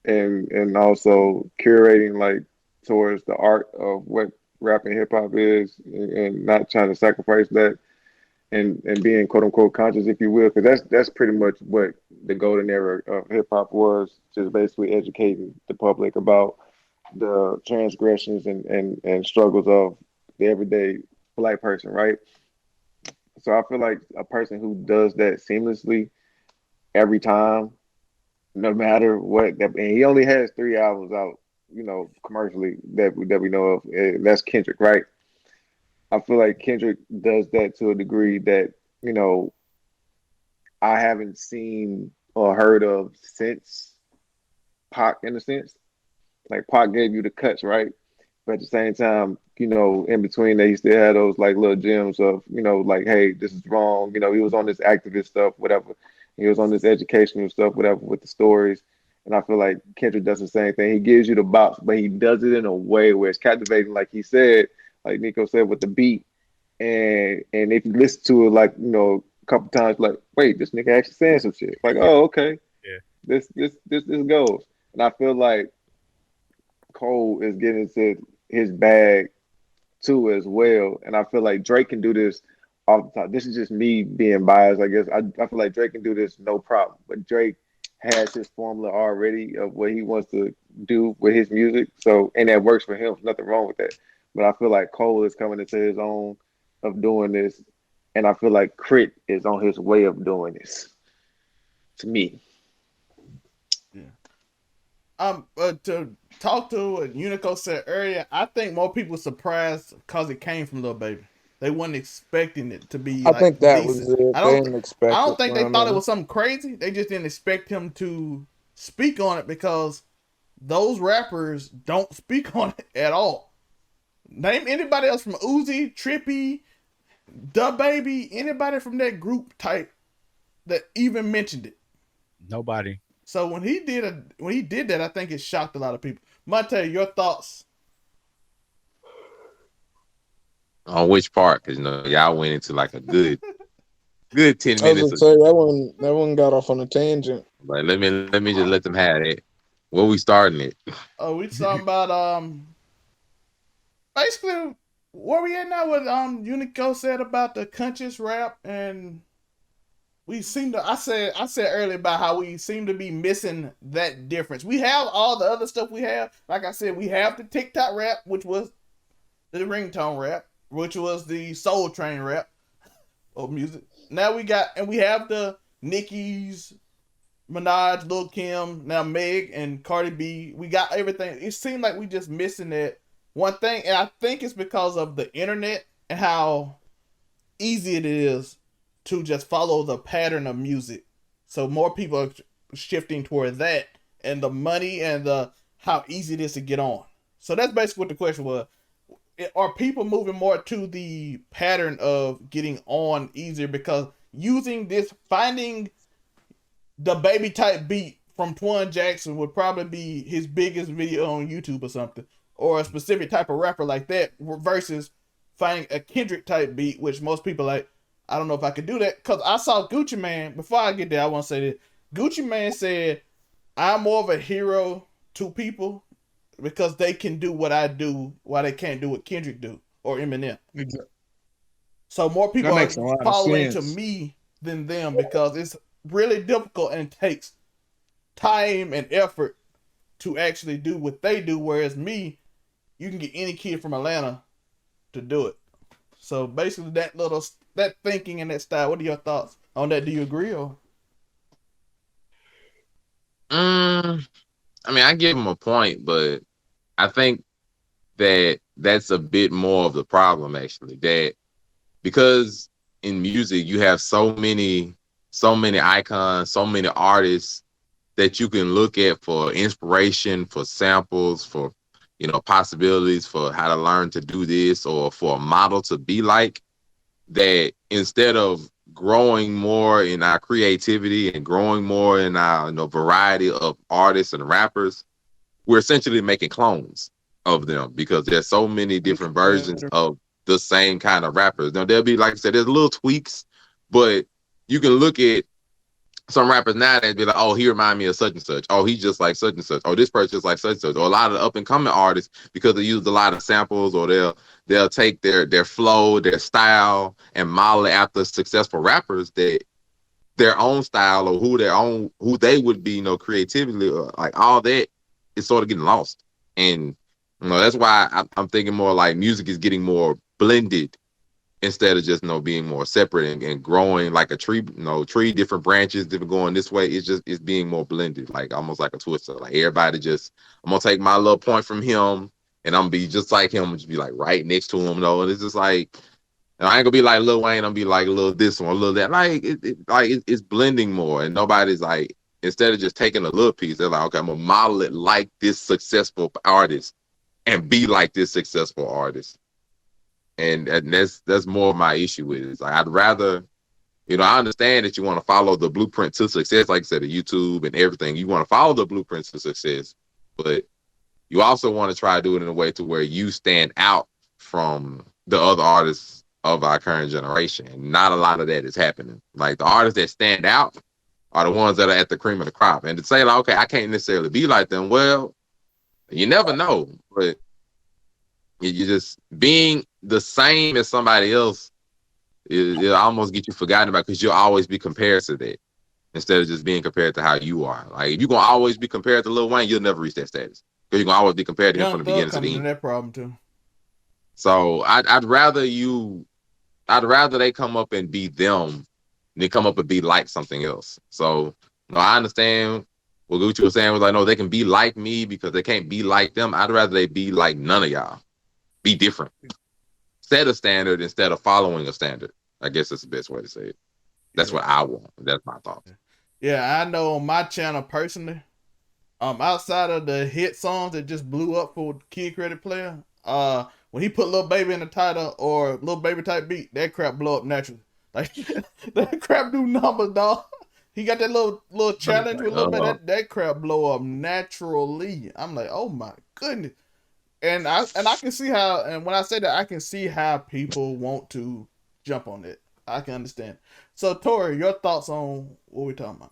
and also curating like towards the art of what rap and hip hop is, and not trying to sacrifice that, and being quote unquote conscious, if you will, because that's pretty much what the golden era of hip hop was, just basically educating the public about the transgressions and struggles of the everyday black person, right? So I feel like a person who does that seamlessly every time, no matter what, and he only has 3 albums out, commercially that we know of. And that's Kendrick, right? I feel like Kendrick does that to a degree that, I haven't seen or heard of since Pac, in a sense. Like Pac gave you the cuts, right? But at the same time, in between that, he still had those like little gems of, like, hey, this is wrong. He was on this activist stuff, whatever. He was on this educational stuff, whatever, with the stories. And I feel like Kendrick does the same thing. He gives you the box, but he does it in a way where it's captivating, like he said, like Nico said, with the beat. And if you listen to it, like, a couple times, like, wait, this nigga actually saying some shit. Like, oh, okay. Yeah. This goes. And I feel like Cole is getting into his bag too as well. And I feel like Drake can do this off the top. This is just me being biased, I guess. I feel like Drake can do this no problem. But Drake has his formula already of what he wants to do with his music. So, and that works for him. Nothing wrong with that. But I feel like Cole is coming into his own of doing this. And I feel like Crit is on his way of doing this. To me. Yeah. To talk to what Unico said earlier, I think more people surprised because it came from Lil Baby. They weren't expecting it to be. I think that decent. was it. I don't think they thought it was something crazy. They just didn't expect him to speak on it because those rappers don't speak on it at all. Name anybody else from Uzi, Trippy, Da Baby, anybody from that group type that even mentioned it. Nobody. So when he did that, I think it shocked a lot of people. Montay, your thoughts? On which part? Because y'all went into like a good 10 minutes. I was gonna say that one got off on a tangent. But let me just let them have it. Where we starting it? Oh, we talking about basically where we at now with Unico said about the conscious rap, and we seem to I said earlier about how we seem to be missing that difference. We have all the other stuff we have. Like I said, we have the TikTok rap, which was the ringtone rap, which was the Soul Train rap of music. Now we have the Nicki's, Minaj, Lil Kim, now Meg and Cardi B. We got everything. It seemed like we just missing that one thing, and I think it's because of the internet and how easy it is to just follow the pattern of music. So more people are shifting toward that, and the money and the how easy it is to get on. So that's basically what the question was. Are people moving more to the pattern of getting on easier because finding the baby type beat from Toine Jackson would probably be his biggest video on YouTube or something, or a specific type of rapper like that versus finding a Kendrick type beat, which most people like, I don't know if I could do that. Because I saw Gucci Mane, before I get there, I want to say this. Gucci Mane said, I'm more of a hero to people because they can do what I do while they can't do what Kendrick do or Eminem. Exactly. So more people That are makes a lot of following to sense. me than them because it's really difficult and takes time and effort to actually do what they do. Whereas me, you can get any kid from Atlanta to do it. So basically that thinking and that style, what are your thoughts on that? Do you agree or? I mean, I give him a point, but I think that that's a bit more of the problem actually. That because in music you have so many icons, so many artists that you can look at for inspiration, for samples, for possibilities for how to learn to do this or for a model to be like, that instead of growing more in our creativity and growing more in our variety of artists and rappers, we're essentially making clones of them because there's so many different versions of the same kind of rappers. Now there'll be, like I said, there's little tweaks, but you can look at some rappers now that be like, oh, he remind me of such and such. Oh, he just like such and such. Oh, this person just like such and such. Or a lot of the up and coming artists, because they use a lot of samples, or they'll take their flow, their style, and model it after successful rappers that their own style or who they would be, creatively, or like all that is sort of getting lost. And that's why I'm thinking more like music is getting more blended instead of just being more separate and growing like a tree. Tree different branches different going this way. It's being more blended, like almost like a twister. Like everybody just, I'm gonna take my little point from him and I'm gonna be just like him, just be like right next to him. And it's just like, and I ain't gonna be like Lil Wayne. I'm gonna be like a little this one, a little that. Like it's blending more, and nobody's like, instead of just taking a little piece, they're like, okay, I'm gonna model it like this successful artist and be like this successful artist. And that's more of my issue with it. It's like, I'd rather, I understand that you want to follow the blueprint to success, like I said, the YouTube and everything. You want to follow the blueprint to success, but you also want to try to do it in a way to where you stand out from the other artists of our current generation. And not a lot of that is happening. Like the artists that stand out are the ones that are at the cream of the crop. And to say like, okay, I can't necessarily be like them. Well, you never know, but you just being the same as somebody else, it'll almost get you forgotten about because you'll always be compared to that instead of just being compared to how you are. Like if you're gonna always be compared to Lil Wayne, you'll never reach that status because you're gonna always be compared to him from Young the Thug beginning to the coming to end. that problem too. So I'd rather they come up and be them than come up and be like something else. So I understand what Gucci was saying was like, no, they can be like me because they can't be like them. I'd rather they be like none of y'all. Be different. Set a standard instead of following a standard. I guess that's the best way to say it. That's what I want. That's my thoughts. Yeah, I know on my channel personally, outside of the hit songs that just blew up for Kid Credit Player, when he put Lil Baby in the title or Lil Baby type beat, that crap blow up naturally. Like that crap do numbers, dog. He got that little challenge with Lil Baby. That crap blow up naturally. I'm like, oh my goodness. And I can see how, and when I say that, I can see how people want to jump on it. I can understand. So Tori, your thoughts on what we're talking about?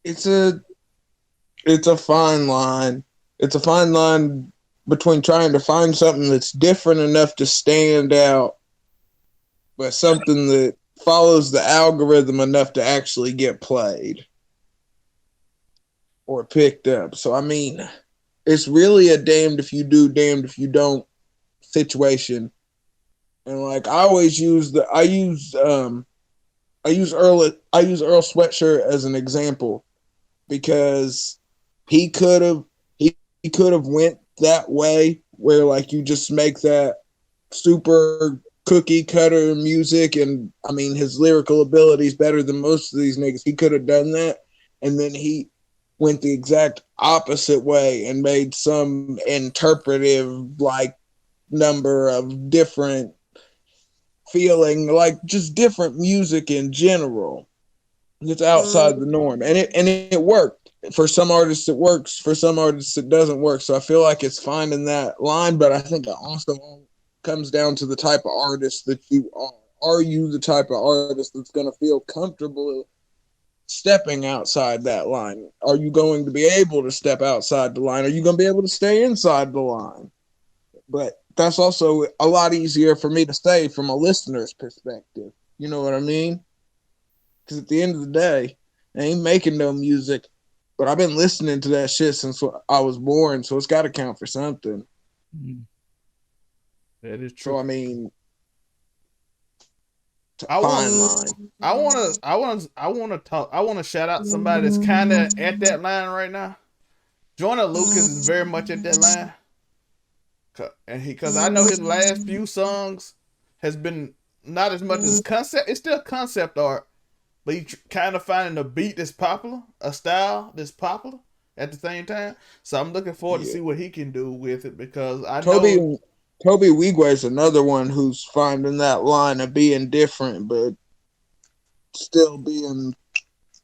it's a fine line. It's a fine line between trying to find something that's different enough to stand out, but something that follows the algorithm enough to actually get played or picked up. So I mean, it's really a damned if you do, damned if you don't situation. And like I always use I use Earl Sweatshirt as an example because he could have he could have went that way where like you just make that super cookie cutter music, and I mean his lyrical ability is better than most of these niggas. He could have done that, and then he went the exact opposite way and made some interpretive like number of different feeling, like just different music in general. It's outside the norm, and it worked. For some artists it works, for some artists it doesn't work. So I feel like it's finding that line, but I think it also comes down to the type of artist that you are. Are you the type of artist that's going to feel comfortable stepping outside that line? Are you going to be able to step outside the line? Are you going to be able to stay inside the line? But that's also a lot easier for me to say from a listener's perspective. You know what I mean? Because at the end of the day, I ain't making no music, but I've been listening to that shit since I was born, so it's got to count for something. That is true. So I mean, I want to shout out somebody that's kind of at that line right now. Joyner Lucas is very much at that line, and because I know his last few songs has been not as much as concept. It's still concept art, but he kind of finding a beat that's popular, a style that's popular at the same time. So I'm looking forward to see what he can do with it, because I know Toby Wigway is another one who's finding that line of being different, but still being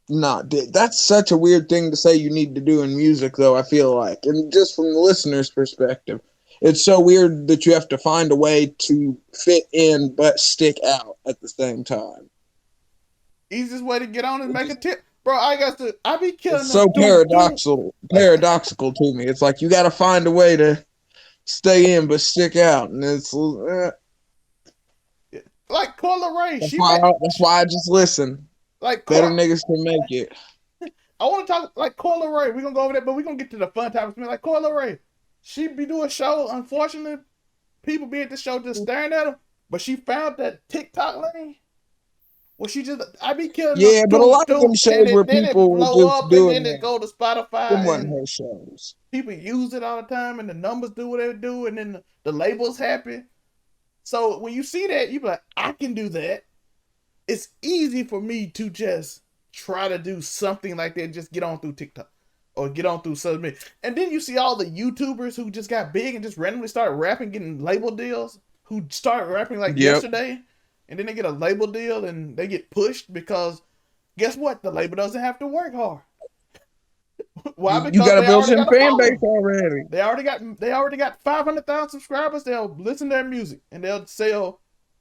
not. That's such a weird thing to say you need to do in music, though, I feel like. And just from the listener's perspective, it's so weird that you have to find a way to fit in but stick out at the same time. Easiest way to get on is make a tip. Bro, I be killing it's so paradoxical to me. It's like you got to find a way to stay in but stick out, and it's like Cola Ray. That's why I just listen. Like better niggas can make it. I want to talk like Cola Ray. We're gonna go over that, but we're gonna get to the fun topics. Like Cola Ray, she be doing a show. Unfortunately, people be at the show just staring at her. But she found that TikTok lane. Well, I be killing. Yeah, but a lot of them shows where people blow just up doing and then it go to Spotify. Them wasn't her shows. People use it all the time, and the numbers do what they do, and then the label's happy. So when you see that, you be like, I can do that. It's easy for me to just try to do something like that. Just get on through TikTok or get on through social media. And then you see all the YouTubers who just got big and just randomly started rapping, getting label deals, who started rapping like yesterday. And then they get a label deal and they get pushed because guess what? The label doesn't have to work hard. Why? Because you got to build your fan base already. They already got 500,000 subscribers. They'll listen to their music and they'll sell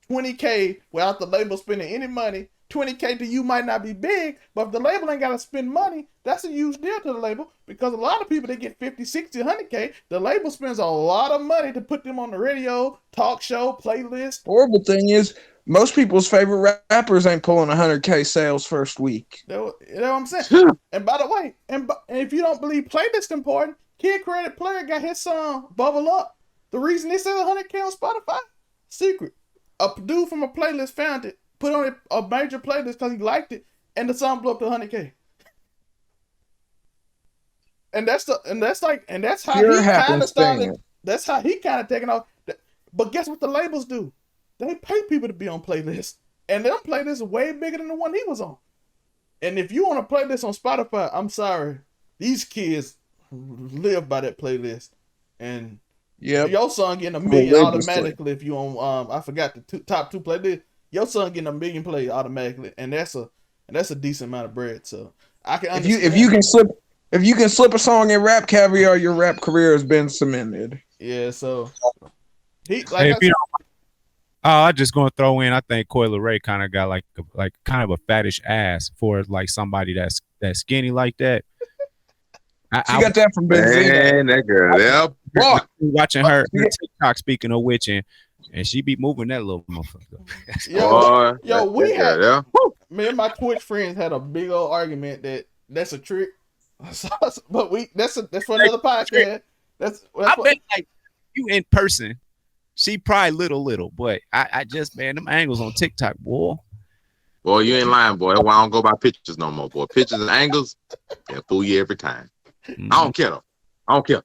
$20K without the label spending any money. $20K to you might not be big, but if the label ain't got to spend money, that's a huge deal to the label, because a lot of people, they get 50, 60, 100K. The label spends a lot of money to put them on the radio, talk show, playlist. Horrible thing is, most people's favorite rappers ain't pulling 100K sales first week. You know what I'm saying? And by the way, and if you don't believe playlist important, Kid Credit Player got his song Bubble Up. The reason they sell 100K on Spotify, secret. A dude from a playlist found it, put on a major playlist because he liked it, and the song blew up to 100K. And that's how he kind of started. That's how he kind of taken off. But guess what the labels do? They pay people to be on playlists, and them playlists are way bigger than the one he was on. And if you want a playlist on Spotify, I'm sorry, these kids live by that playlist, and your song getting 1 million automatically if you on I forgot the top 2 playlists. Your song getting 1 million plays automatically, and that's a decent amount of bread. So I can understand. If you can slip a song in Rap Caviar, your rap career has been cemented. Yeah, so I just gonna throw in. I think Coyle Ray kind of got like kind of a fattish ass for like somebody that's that skinny like that. She got that from Benzino. Man, that girl, yeah. Boy, Watching her TikTok, speaking of which, and she be moving that little motherfucker. Yo, we that had girl, me and my Twitch friends had a big old argument that's a trick. But that's for another podcast. I bet like you in person, she probably little, but I just, man, them angles on TikTok, boy. Boy, you ain't lying, boy. That's why I don't go by pictures no more, boy. Pictures and angles, they fool you every time. I don't care though. I don't care.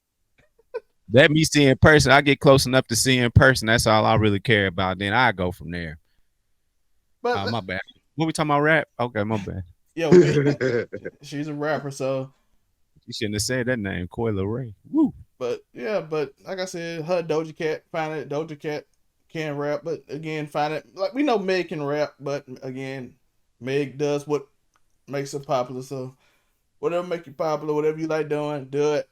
Let me see in person. I get close enough to see in person. That's all I really care about. Then I go from there. But my bad. What we talking about, rap? Okay, my bad. Yeah, she's a rapper, so you shouldn't have said that name, Coyle Ray. Woo. But like I said, her Doja Cat, find it. Doja Cat can rap, but again, find it. Like we know Meg can rap, but again, Meg does what makes her popular. So whatever make you popular, whatever you like doing, do it.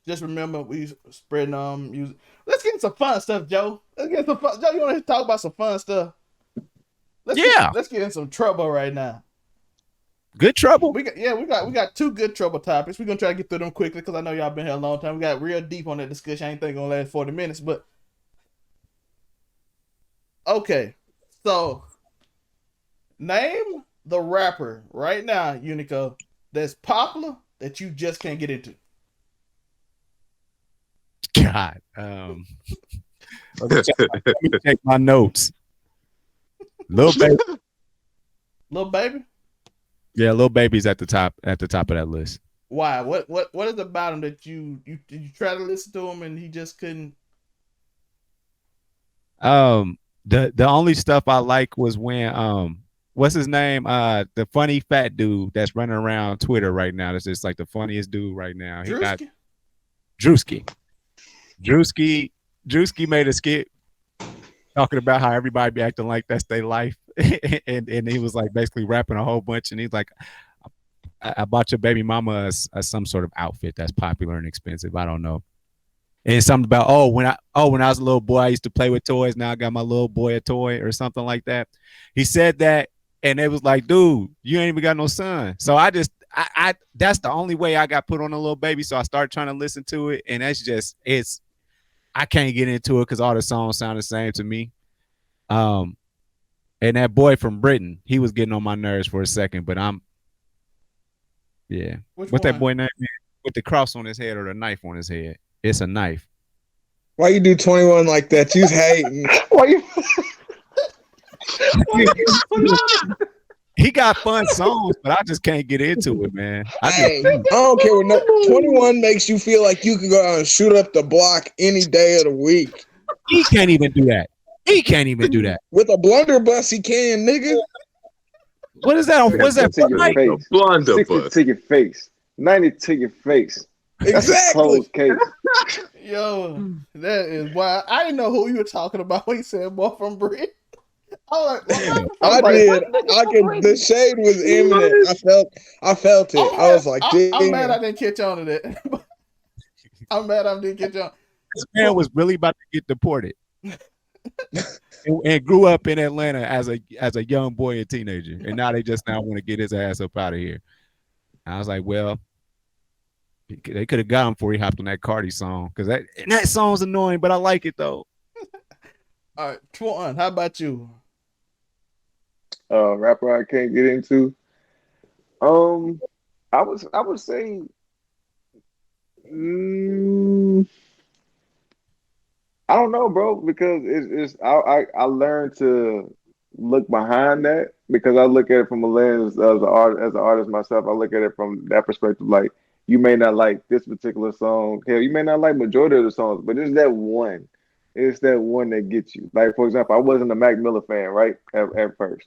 Just remember, we spreading music. Let's get some fun stuff, Joe. Let's get some fun. Joe, you want to talk about some fun stuff? Let's get in some trouble right now. Good trouble. We got two good trouble topics. We're gonna try to get through them quickly because I know y'all been here a long time. We got real deep on that discussion. I ain't think gonna last 40 minutes, but okay. So name the rapper right now, Unico, that's popular that you just can't get into. God. Let me check my notes. Lil Baby. Yeah, Lil Baby's at the top of that list. Why? What is about him that you try to listen to him and he just couldn't? The only stuff I like was when what's his name? The funny fat dude that's running around Twitter right now. That's just like the funniest dude right now. He got Drewski. Drewski made a skit talking about how everybody be acting like that's their life. and he was like basically rapping a whole bunch, and he's like, I bought your baby mama some sort of outfit that's popular and expensive. I don't know. And it's something about when I was a little boy, I used to play with toys. Now I got my little boy a toy or something like that. He said that, and it was like, dude, you ain't even got no son. So I that's the only way I got put on a Lil Baby. So I started trying to listen to it, and I can't get into it because all the songs sound the same to me. And that boy from Britain, he was getting on my nerves for a second, but What's that boy name with the cross on his head or the knife on his head? It's a knife. Why you do 21 like that? You's hating. He got fun songs, but I just can't get into it, man. I don't care what 21 makes you feel like you can go out and shoot up the block any day of the week. He can't even do that. With a blunderbuss, he can, nigga. What is that? What's that? Blunderbuss. 60 to your face. 90 to your face. Exactly. Yo, that is why I didn't know who you were talking about when you said boy from Britain. The shade was imminent. I felt it. I was like, I'm mad I didn't catch on to that. I'm mad I didn't catch on. This man was really about to get deported. and grew up in Atlanta as a young boy and teenager, and now they just now want to get his ass up out of here. I was like, well, they could have got him before he hopped on that Cardi song, because that song's annoying, but I like it though. All right, Toine, how about you? Rapper I can't get into. I would say. I don't know, bro, because I learned to look behind that, because I look at it from a lens as an artist myself. I look at it from that perspective. Like, you may not like this particular song. Hell, you may not like majority of the songs, but it's that one. It's that one that gets you. Like, for example, I wasn't a Mac Miller fan, right, at first.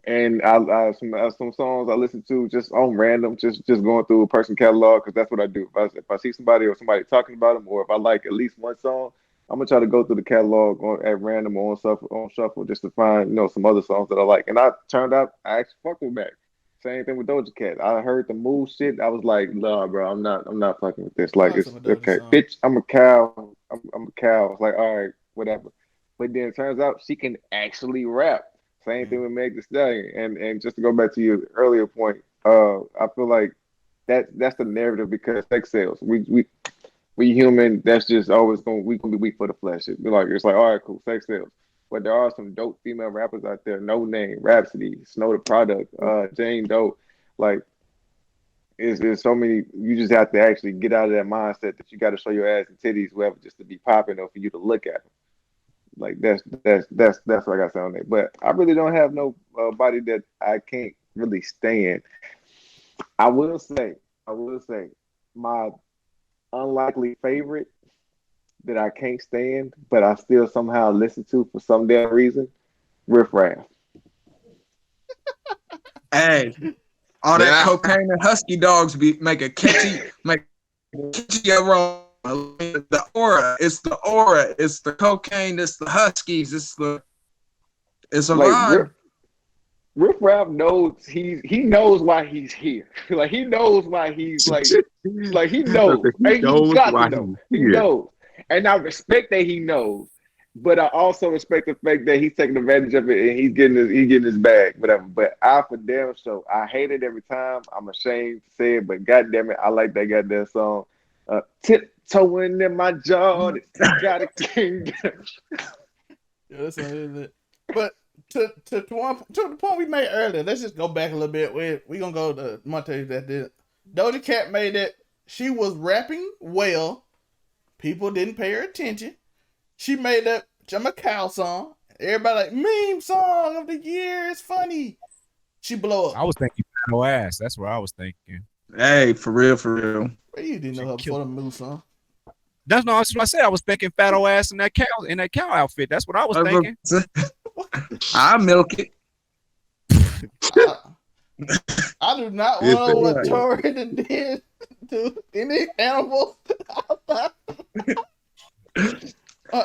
And some songs I listen to just on random, just going through a person catalog, because that's what I do. If I see somebody or somebody talking about them, or if I like at least one song, I'm gonna try to go through the catalog at random or on shuffle just to find some other songs that I like. And I turned out I actually fuck with Mac. Same thing with Doja Cat. I heard the move shit. I was like, nah, bro, I'm not fucking with this. Like, it's okay, bitch. I'm a cow. I'm a cow. It's like, all right, whatever. But then it turns out she can actually rap. Same thing with Meg Thee Stallion. And just to go back to your earlier point, I feel like that's the narrative because sex sells. We human. That's just always gonna be weak for the flesh. It's like all right, cool, sex sells. But there are some dope female rappers out there. No Name, Rhapsody, Snow the Product, Jane Doe. Like it's so many. You just have to actually get out of that mindset that you got to show your ass and titties, whoever, just to be popping or for you to look at them. Like that's what I got to say on that. But I really don't have no body that I can't really stand. I will say, my unlikely favorite that I can't stand, but I still somehow listen to for some damn reason, Riff Raff. Hey, all that Yeah. cocaine and husky dogs make a catchy aroma. The aura, it's the cocaine, it's the huskies, it's a Like vibe. Riff Raff knows he knows why he's here. Like he knows why he's like he knows. He He knows got why to know. he's He here. knows. And I respect that he knows. But I also respect the fact that he's taking advantage of it and he's getting his bag, whatever. But I for damn sure I hate it every time. I'm ashamed to say it, but goddamn it, I like that goddamn song. Tiptoeing in my jaw, got a king. Yeah, that's what it is. But to the point we made earlier, let's just go back a little bit. We gonna go to Montay that did. Doja Cat made it. She was rapping well. People didn't pay her attention. She made that Jama Cow song. Everybody like meme song of the year. It's funny. She blow up. I was thinking no ass. That's what I was thinking. Hey, for real. Well, you didn't know her before the move song. That's what I said. I was thinking fat old ass in that cow outfit. That's what I was thinking. I milk it. I do not want to know what Torrid did to any animals.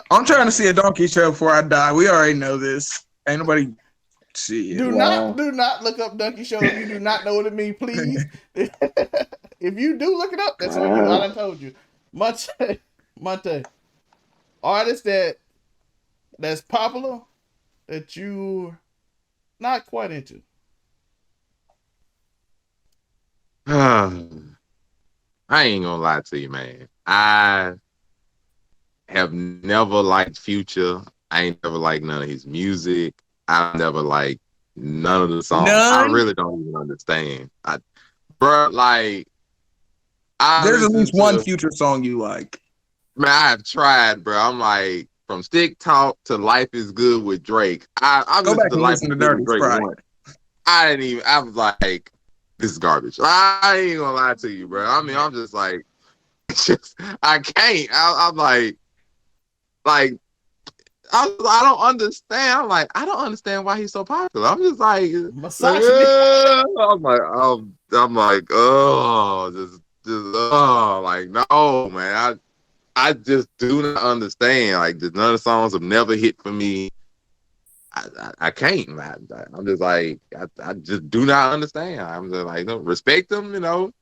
I'm trying to see a donkey show before I die. We already know this. Ain't nobody see it. Do not look up donkey show if you do not know what it means, please. If you do look it up, that's on you. I done told you. Montay, artist that's popular that you not quite into. I ain't gonna lie to you, man. I have never liked Future. I ain't never liked none of his music. I never liked none of the songs. I really don't even understand. There's at least one Future song you like. Man, I have tried, bro. I'm like, from Stick Talk to Life is Good with Drake. I Go back and Life listen is to Good Dirty with Drake Sprite. once. I was like, this is garbage. I ain't gonna lie to you, bro. I mean, I'm just like, I can't. I'm like, I don't understand. I'm like, I don't understand why he's so popular. I'm just like, I'm like, like, no, man. I just do not understand. Like, none of the songs have never hit for me. I can't. I'm just like, I just do not understand. I'm just like, respect them, I don't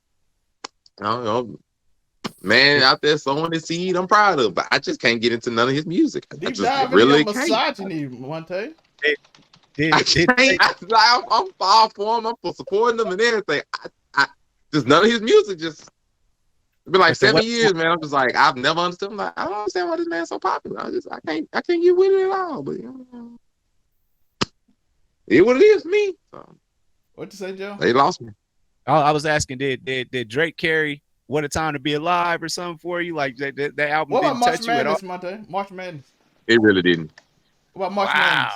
know. Man out there sowing his seed, I'm proud of, but I just can't get into none of his music. I just really can't. Misogyny, Montay. I'm all for him. I'm for supporting him and everything. I just none of his music. Just it's been like 7 years, man. I'm just like, I've never understood. I'm like, I don't understand why this man's so popular. I can't get with it at all. But it what it is, me. So, what you say, Joe? They lost me. I was asking, did Drake carry "What a Time to Be Alive" or something for you? Like that album what didn't about touch you at all? Montay? March Madness. It really didn't. What about March Madness?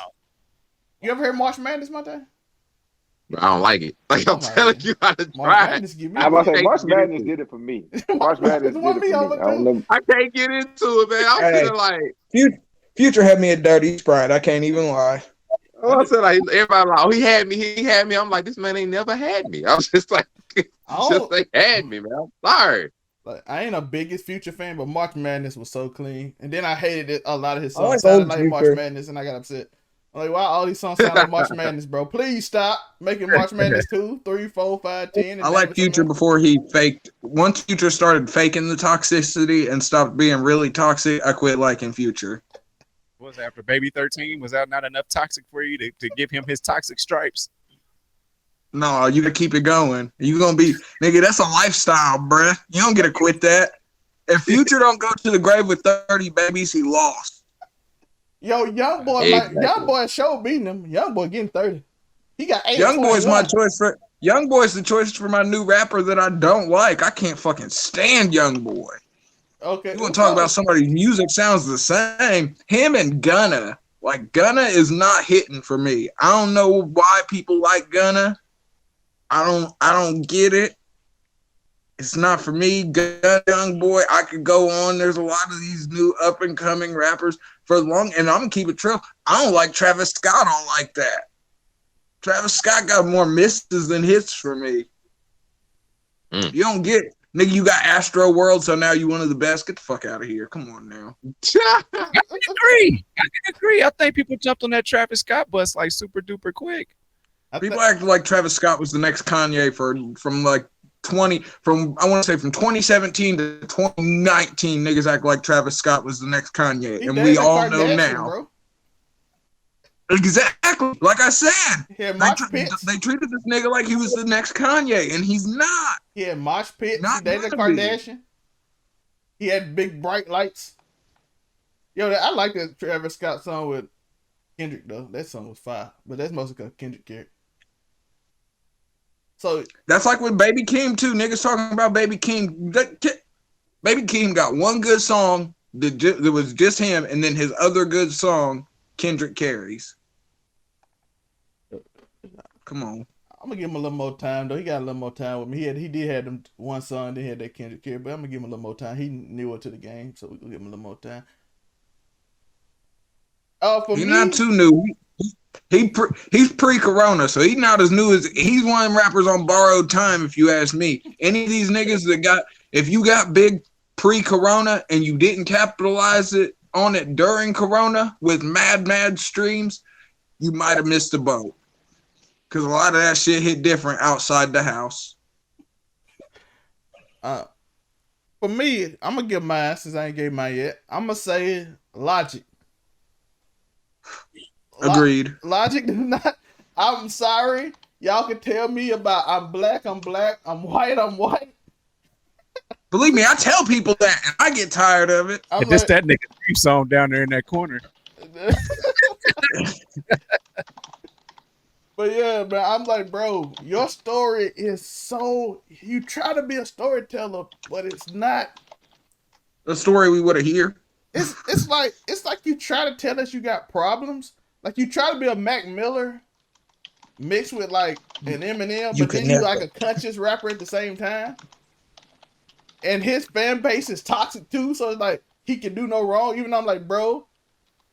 You ever heard March Madness, Montay? I don't like it. Like I'm telling you how to try. I'm about to say March Madness did it for me. March Madness did it for me. I can't get into it, man. I'm feeling like Future had me a Dirty Sprite. I can't even lie. I said like everybody like, oh, he had me. I'm like, this man ain't never had me. I was just like, they had me, man. I'm sorry. Like, I ain't a biggest Future fan, but March Madness was so clean. And then I hated it. A lot of his songs sounded like March Madness, and I got upset. I'm like, why all these songs sound like March Madness, bro? Please stop making March Madness 2, 3, 4, 5, 10. I like Future before he faked. Once Future started faking the toxicity and stopped being really toxic, I quit liking Future. What was after Baby 13? Was that not enough toxic for you to give him his toxic stripes? No, you gotta keep it going. You gonna be, nigga, that's a lifestyle, bruh. You don't get to quit that. If Future don't go to the grave with 30 babies, he lost. Yo, young boy, Exactly. young boy show beating him. Young boy getting 30. He got 8. Young Boy's my choice for Young Boy's the choice for my new rapper that I don't like. I can't fucking stand Young Boy. Okay. You want to talk about somebody's music sounds the same? Him and Gunna. Like, Gunna is not hitting for me. I don't know why people like Gunna. I don't get it. It's not for me. Gunna, Young Boy, I could go on. There's a lot of these new up and coming rappers for long, and I'm gonna keep it true. I don't like Travis Scott. I don't like that. Travis Scott got more misses than hits for me. You don't get it. Nigga, you got Astro World, so now you one of the best. Get the fuck out of here. Come on now. I can agree. I think people jumped on that Travis Scott bus like super duper quick. People act like Travis Scott was the next Kanye from like 2017 to 2019. Niggas act like Travis Scott was the next Kanye, and we all know now. Bro. Exactly. Like I said, they treated this nigga like he was the next Kanye, and he's not. He had mosh pits. He dated a Kardashian. He had big bright lights. Yo, I like that Travis Scott song with Kendrick though. That song was fire, but that's mostly because Kendrick cared. So that's like with Baby Keem too. Niggas talking about Baby Keem. Baby Keem got one good song that was just him, and then his other good song Kendrick carries. Come on. I'm gonna give him a little more time though. He got a little more time with me. He did have them one song, then he had that Kendrick carry, but I'm gonna give him a little more time. He newer to the game, so we'll give him a little more time. He's not too new. He's pre-corona, so he's not as new as he's one of them rappers on borrowed time, if you ask me. Any of these niggas if you got big pre-corona and you didn't capitalize on it during corona with mad streams, you might have missed the boat. Because a lot of that shit hit different outside the house. For me, I'm gonna give mine since I ain't gave mine yet. I'm gonna say Logic. Agreed. Logic do not. I'm sorry. Y'all can tell me about I'm black. I'm white. Believe me, I tell people that, and I get tired of it. It's just that nigga theme song down there in that corner. But yeah, man, I'm like, bro, your story is so. You try to be a storyteller, but it's not the story we would have hear. It's like you try to tell us you got problems. Like you try to be a Mac Miller mixed with like an Eminem, but then you like a conscious rapper at the same time. And his fan base is toxic too, so it's like he can do no wrong. Even though I'm like, bro,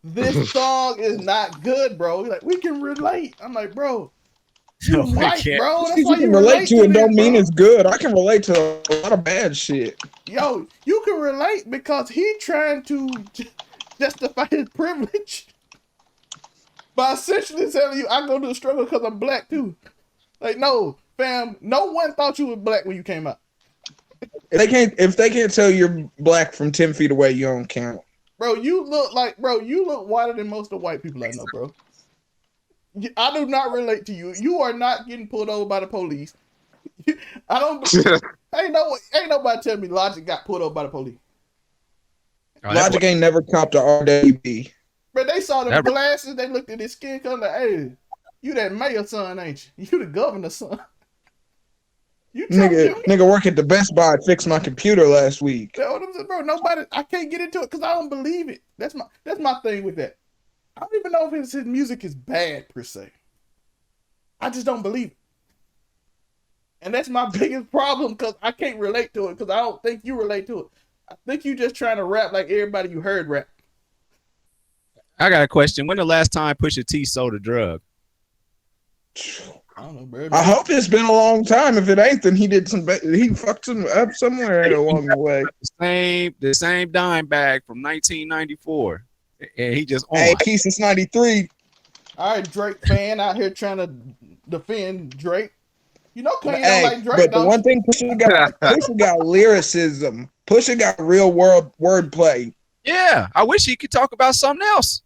this song is not good, bro. He's like, we can relate. I'm like, bro, you white, bro. That's why you can relate to it. Don't mean it's good. I can relate to a lot of bad shit. Yo, you can relate because he trying to justify his privilege by essentially telling you I go to the struggle because I'm black too. Like, no, fam, no one thought you were black when you came out. If they can't tell you're black from 10 feet away, you don't count. Bro, you look whiter than most of the white people I know, bro. I do not relate to you. You are not getting pulled over by the police. Ain't nobody tell me Logic got pulled over by the police. Logic ain't never copped a RWB. But they saw the glasses, they looked at his skin color, like, hey, you that mayor's son, ain't you? You the governor's son. Nigga work at the Best Buy, fixed my computer last week. Bro, I can't get into it because I don't believe it. That's my thing with that. I don't even know if his music is bad per se. I just don't believe it. And that's my biggest problem because I can't relate to it because I don't think you relate to it. I think you just trying to rap like everybody you heard rap. I got a question. When the last time Pusha T sold a drug? I don't know, bro. I hope it's been a long time. If it ain't, then he fucked him up somewhere along the way. The same dime bag from 1994, and he just on. Hey, Key since '93. All right, Drake fan out here trying to defend Drake. You know, Kanye don't like Drake. But the one thing Pusha got lyricism. Pusha got real world wordplay. Yeah, I wish he could talk about something else.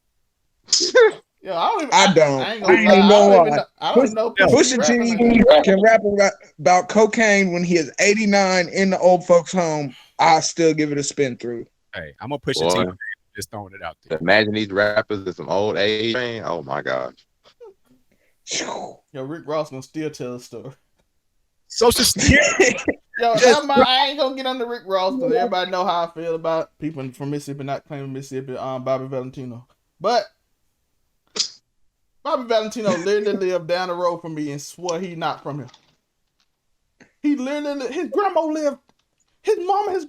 Yo, I don't even. I don't. I ain't I gonna ain't lie. even I gonna don't even lie. know. I don't even know. Pusha T can rap about cocaine when he is 89 in the old folks' home. I still give it a spin through. Hey, I'm gonna push a Boy, T. Just throwing it out there. imagine these rappers in some old age. Man. Oh my gosh. Yo, Rick Ross gonna still tell a story. Social Security. Yo, I ain't gonna get on the Rick Ross because everybody know how I feel about people from Mississippi not claiming Mississippi. Bobby Valentino, but Bobby Valentino literally lived down the road from me and swore he not from here. He literally his grandma lived. His mama, his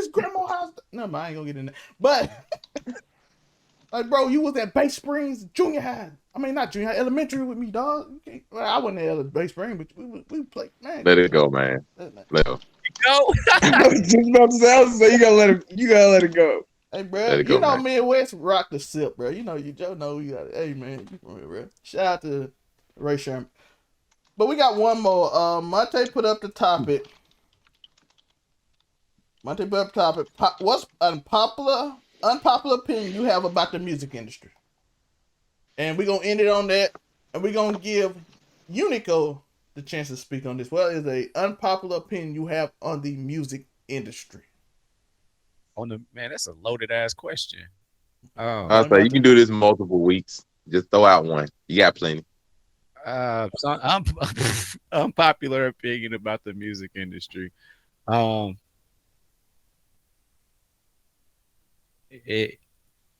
grandma house. No, I ain't gonna get in there. But like, bro, you was at Bay Springs Junior High. I mean, not junior high, elementary with me, dog. Well, I wasn't at Bay Springs, but we played. Man, Let it go, man. Let it go. Go. Just about to say, I was saying, you gotta let it go. Hey, bro, Let it go, you know man. me and West rock the sip, bro. You know you Joe know you got it. Hey, man, you from here, bro. Shout out to Ray Sherman. But we got one more. Montay put up the topic. What's unpopular opinion you have about the music industry? And we're going to end it on that. And we're going to give Unico the chance to speak on this. What is a unpopular opinion you have on the music industry? Man, that's a loaded ass question. I say you can do this multiple weeks. Just throw out one. You got plenty. So unpopular opinion about the music industry. It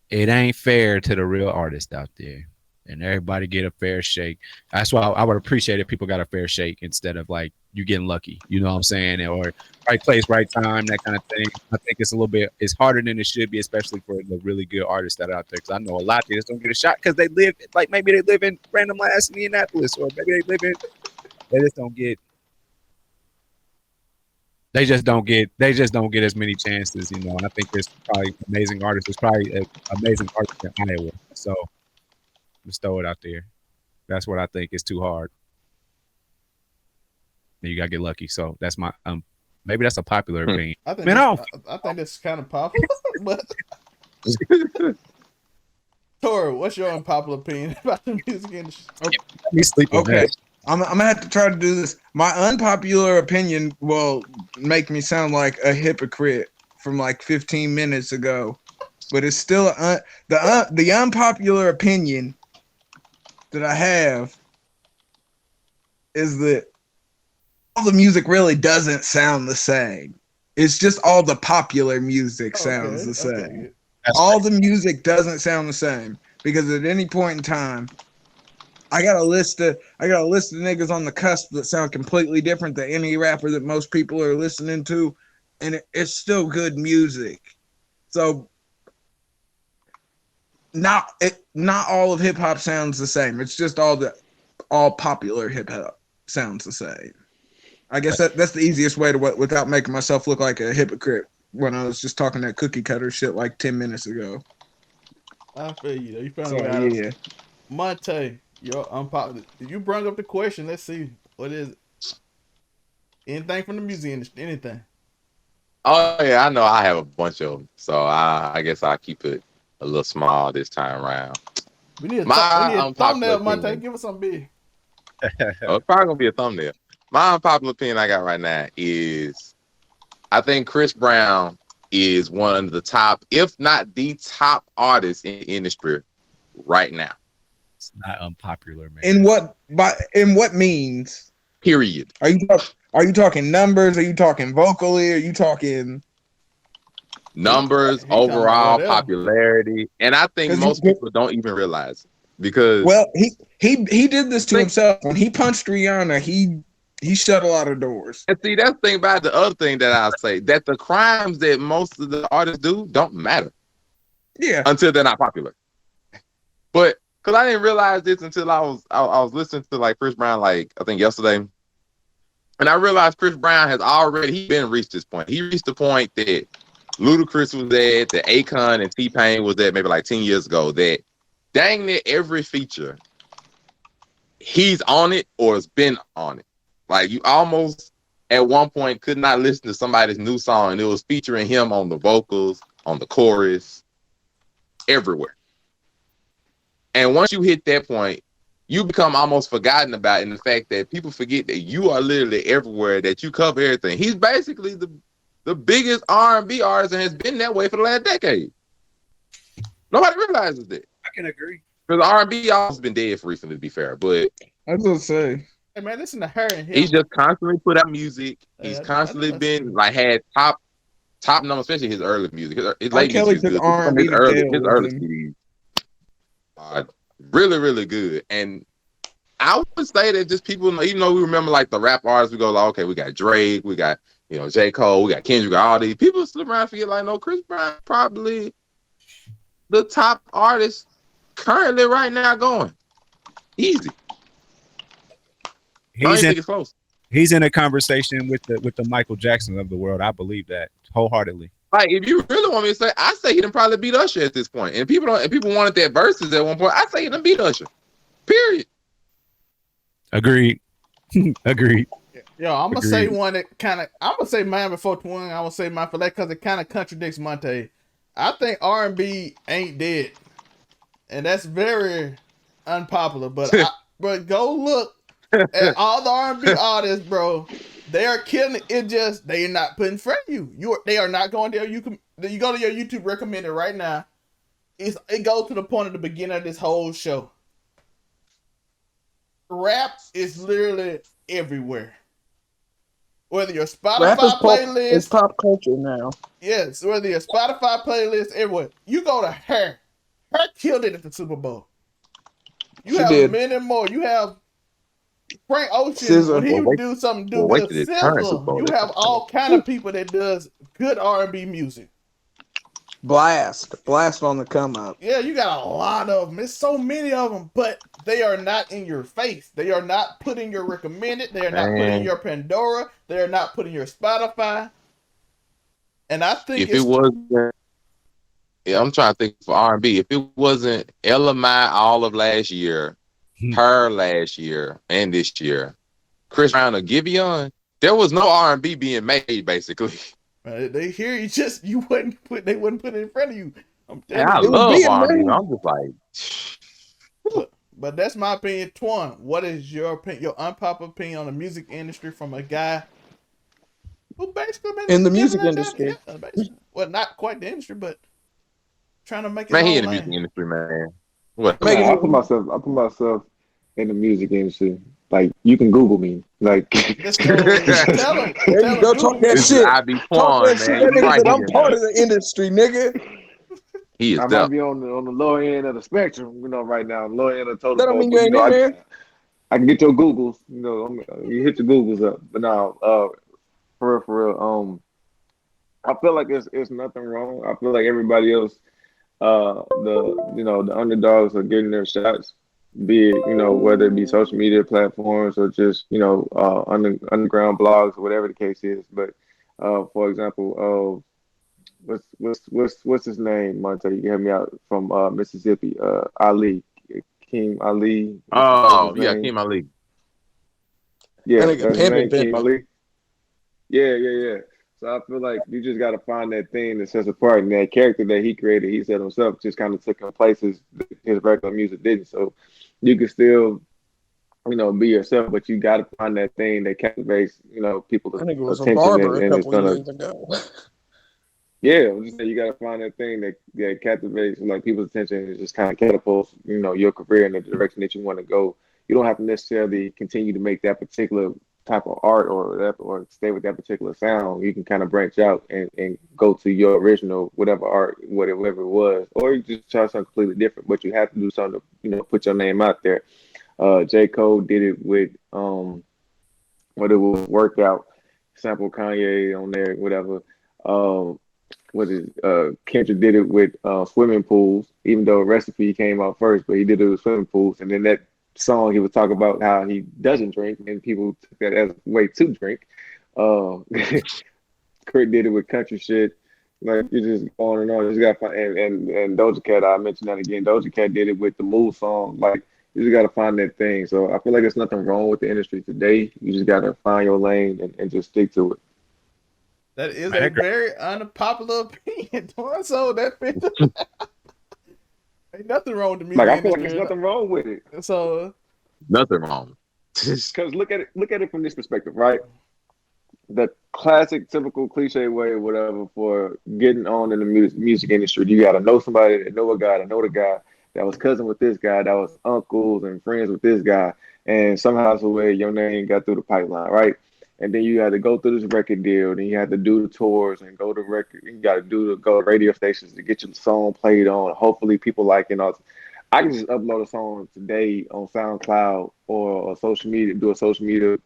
ain't fair to the real artist out there, and everybody get a fair shake. That's why I would appreciate if people got a fair shake instead of like you getting lucky. You know what I'm saying? Or right place, right time, that kind of thing. I think it's harder than it should be, especially for the really good artists that are out there. Because I know a lot of just don't get a shot because they live maybe they live in random ass Indianapolis, or maybe they just don't get. They just don't get as many chances, you know. And I think there's probably amazing artists. There's probably an amazing artist in Iowa. So just throw it out there. That's what I think is too hard. And you gotta get lucky. So that's my maybe that's a popular opinion. I think that's kind of popular, but Tori, what's your unpopular opinion about the music industry? Okay. I'm gonna have to try to do this. My unpopular opinion will make me sound like a hypocrite from like 15 minutes ago, but it's still the unpopular opinion that I have is that all the music really doesn't sound the same. It's just all the popular music sounds the same. Okay. All the music doesn't sound the same because at any point in time, I got a list of niggas on the cusp that sound completely different than any rapper that most people are listening to, and it's still good music. So not all of hip hop sounds the same. It's just all popular hip hop sounds the same. I guess that's the easiest way to without making myself look like a hypocrite when I was just talking that cookie cutter shit like 10 minutes ago. I feel you though. You found a way out. Montay, you're unpopular. You brought up the question. Let's see. What is it? Anything from the music industry? Anything? Oh yeah, I know I have a bunch of them. So I guess I'll keep it a little small this time around. We need a thumbnail, Montay. Give us some big. It's probably gonna be a thumbnail. My unpopular opinion I got right now is I think Chris Brown is one of the top, if not the top artist in the industry right now. It's not unpopular, man. In what means? Period. Are you talking numbers? Are you talking vocally? Are you talking numbers, overall popularity? And I think most people don't even realize it because he did this to himself. When he punched Rihanna, he shut a lot of doors. And see, that's the thing about the other thing that I'll say, that the crimes that most of the artists do don't matter. Yeah. Until they're not popular. But because I didn't realize this until I was listening to like Chris Brown, like I think yesterday. And I realized Chris Brown has been reached this point. He reached the point that Ludacris was at, that Akon and T-Pain was at maybe like 10 years ago, that dang near every feature, he's on it or has been on it. Like you almost at one point could not listen to somebody's new song and it was featuring him on the vocals, on the chorus, everywhere. And once you hit that point, you become almost forgotten about in the fact that people forget that you are literally everywhere, that you cover everything. He's basically the biggest R&B artist and has been that way for the last decade. Nobody realizes that. I can agree. Because R&B always been dead for recently, to be fair. But I was gonna say, Hey man, listen to her and him. he's just constantly put out music. He's Yeah, constantly that's been true. like had top numbers, especially his early music. His R. late Kelly music is took good. R&B His to early, jail his with early him. CDs are really, really good. And I would say that just people, even though we remember like the rap artists, we go like, okay, we got Drake, we got J. Cole, we got Kendrick, all these people slip around and forget like, no, Chris Brown probably the top artist currently right now going. Easy. I don't even think it's close. He's in a conversation with the Michael Jackson of the world. I believe that wholeheartedly. Like, if you really want me to say, I say he done probably beat Usher at this point. And people wanted that verses at one point. I say he done beat Usher. Period. Agreed. Agreed. Yo, I'm gonna say one that I'm gonna say mine before Toine. I will say mine for that because it kind of contradicts Montay. I think R&B ain't dead, and that's very unpopular. But but go look at all the R&B artists, bro. They are killing it. It just they are not putting in front of you. They are not going there. You go to your YouTube recommended right now. It goes to the point of the beginning of this whole show. Rap is literally everywhere. Whether your Spotify playlist, it's pop culture now. yes, whether your Spotify playlist, everywhere. You go to her. Her killed it at the Super Bowl. You have many more. You have Frank Ocean SZA. when he would do something good. SZA. You have all kind of people that does good R&B music. Blast on the come up. Yeah, you got a lot of them. There's so many of them, but they are not in your face. They are not putting your recommended. They are not putting your Pandora. They are not putting your Spotify. And I think if it wasn't, I'm trying to think for R&B. If it wasn't LMI all of last year, her last year, and this year, Chris Brown or Giveon, there was no R&B being made basically. They hear you just they wouldn't put it in front of you. I love R&B. I'm just like, but that's my opinion. Toine, what is your opinion, your unpopular opinion on the music industry from a guy who basically been in the music industry? Well, not quite the industry, but trying to make it. Man, he in the music industry, man. What? I put myself in the music industry. Like, you can Google me. Like, just tell him. Go talk that shit. I be Toine, man. I'm part of the industry, nigga. He is. I might be on the lower end of the spectrum, right now. Lower end of total. That don't mean you ain't in there. I can get your Googles. You hit your Googles up. But now, for real, I feel like it's nothing wrong. I feel like everybody else, the underdogs are getting their shots. Be it, whether it be social media platforms or just, underground blogs or whatever the case is. But for example, what's his name, Montay? You can help me out from Mississippi. Ali, King Ali. Oh yeah, King Ali. Yeah, that's his name, King Ali. Yeah. So I feel like you just got to find that thing that sets apart, and that character that he created, he said himself, just kind of took in places his regular music didn't. So you can still, be yourself, but you got to find that thing that captivates, people's attention. I think it was a barber a couple years ago. Yeah, I'm just saying you got to find that thing that captivates like people's attention and just kind of catapults, your career in the direction that you want to go. You don't have to necessarily continue to make that particular type of art or stay with that particular sound. You can kind of branch out and go to your original whatever art, whatever it was, or you just try something completely different. But you have to do something to put your name out there. J. Cole did it with what it was Workout, sample Kanye on there, whatever. Kendrick did it with swimming pools, even though Recipe came out first, but he did it with swimming pools, and then that song he was talking about how he doesn't drink and people took that as a way to drink. Kurt did it with country shit. Like, you just on and on. You just got to find, and Doja Cat, I mentioned that again. Doja Cat did it with the Move song. Like, you just got to find that thing. So I feel like there's nothing wrong with the industry today. You just got to find your lane and just stick to it. That is a very unpopular opinion. So that Ain't nothing wrong with the music Like I feel like industry. there's nothing wrong with it. So Nothing wrong. Because look at it from this perspective, right? The classic, typical, cliche way or whatever for getting on in the music industry. You got to know somebody that know a guy that know the guy that was cousin with this guy, that was uncles and friends with this guy, and somehow, some way, your name got through the pipeline, right? And then you had to go through this record deal, and you had to do the tours and go to record. You got to go to radio stations to get your song played on. Hopefully, people like it. I can just upload a song today on SoundCloud or social media, do a social media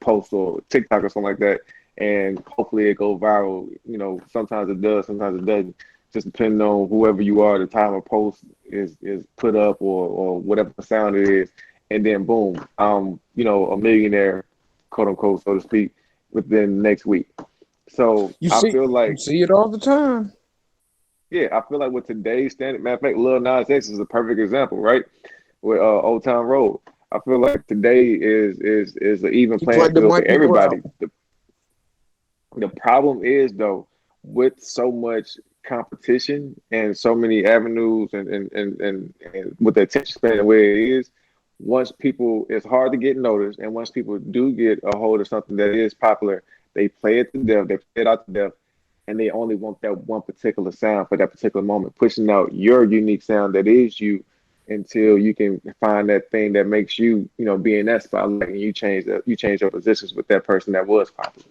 post or TikTok or something like that, and hopefully it go viral. You know, sometimes it does, sometimes it doesn't. Just depending on whoever you are, the time a post is put up or whatever sound it is, and then boom, you know, a millionaire, quote unquote, so to speak, within the next week. So I feel you like, see it all the time. yeah, I feel like with today's standard, matter of fact, Lil Nas X is a perfect example, right? With Old Town Road. I feel like today is an even He playing played the field for Mikey everybody. Brown. The problem is though, with so much competition and so many avenues and with the attention span the way it is, once people it's hard to get noticed, and once people do get a hold of something that is popular, they play it to death, they play it out to death, and they only want that one particular sound for that particular moment, pushing out your unique sound that is you until you can find that thing that makes you, you know, be in that spotlight, and you change your positions with that person that was popular.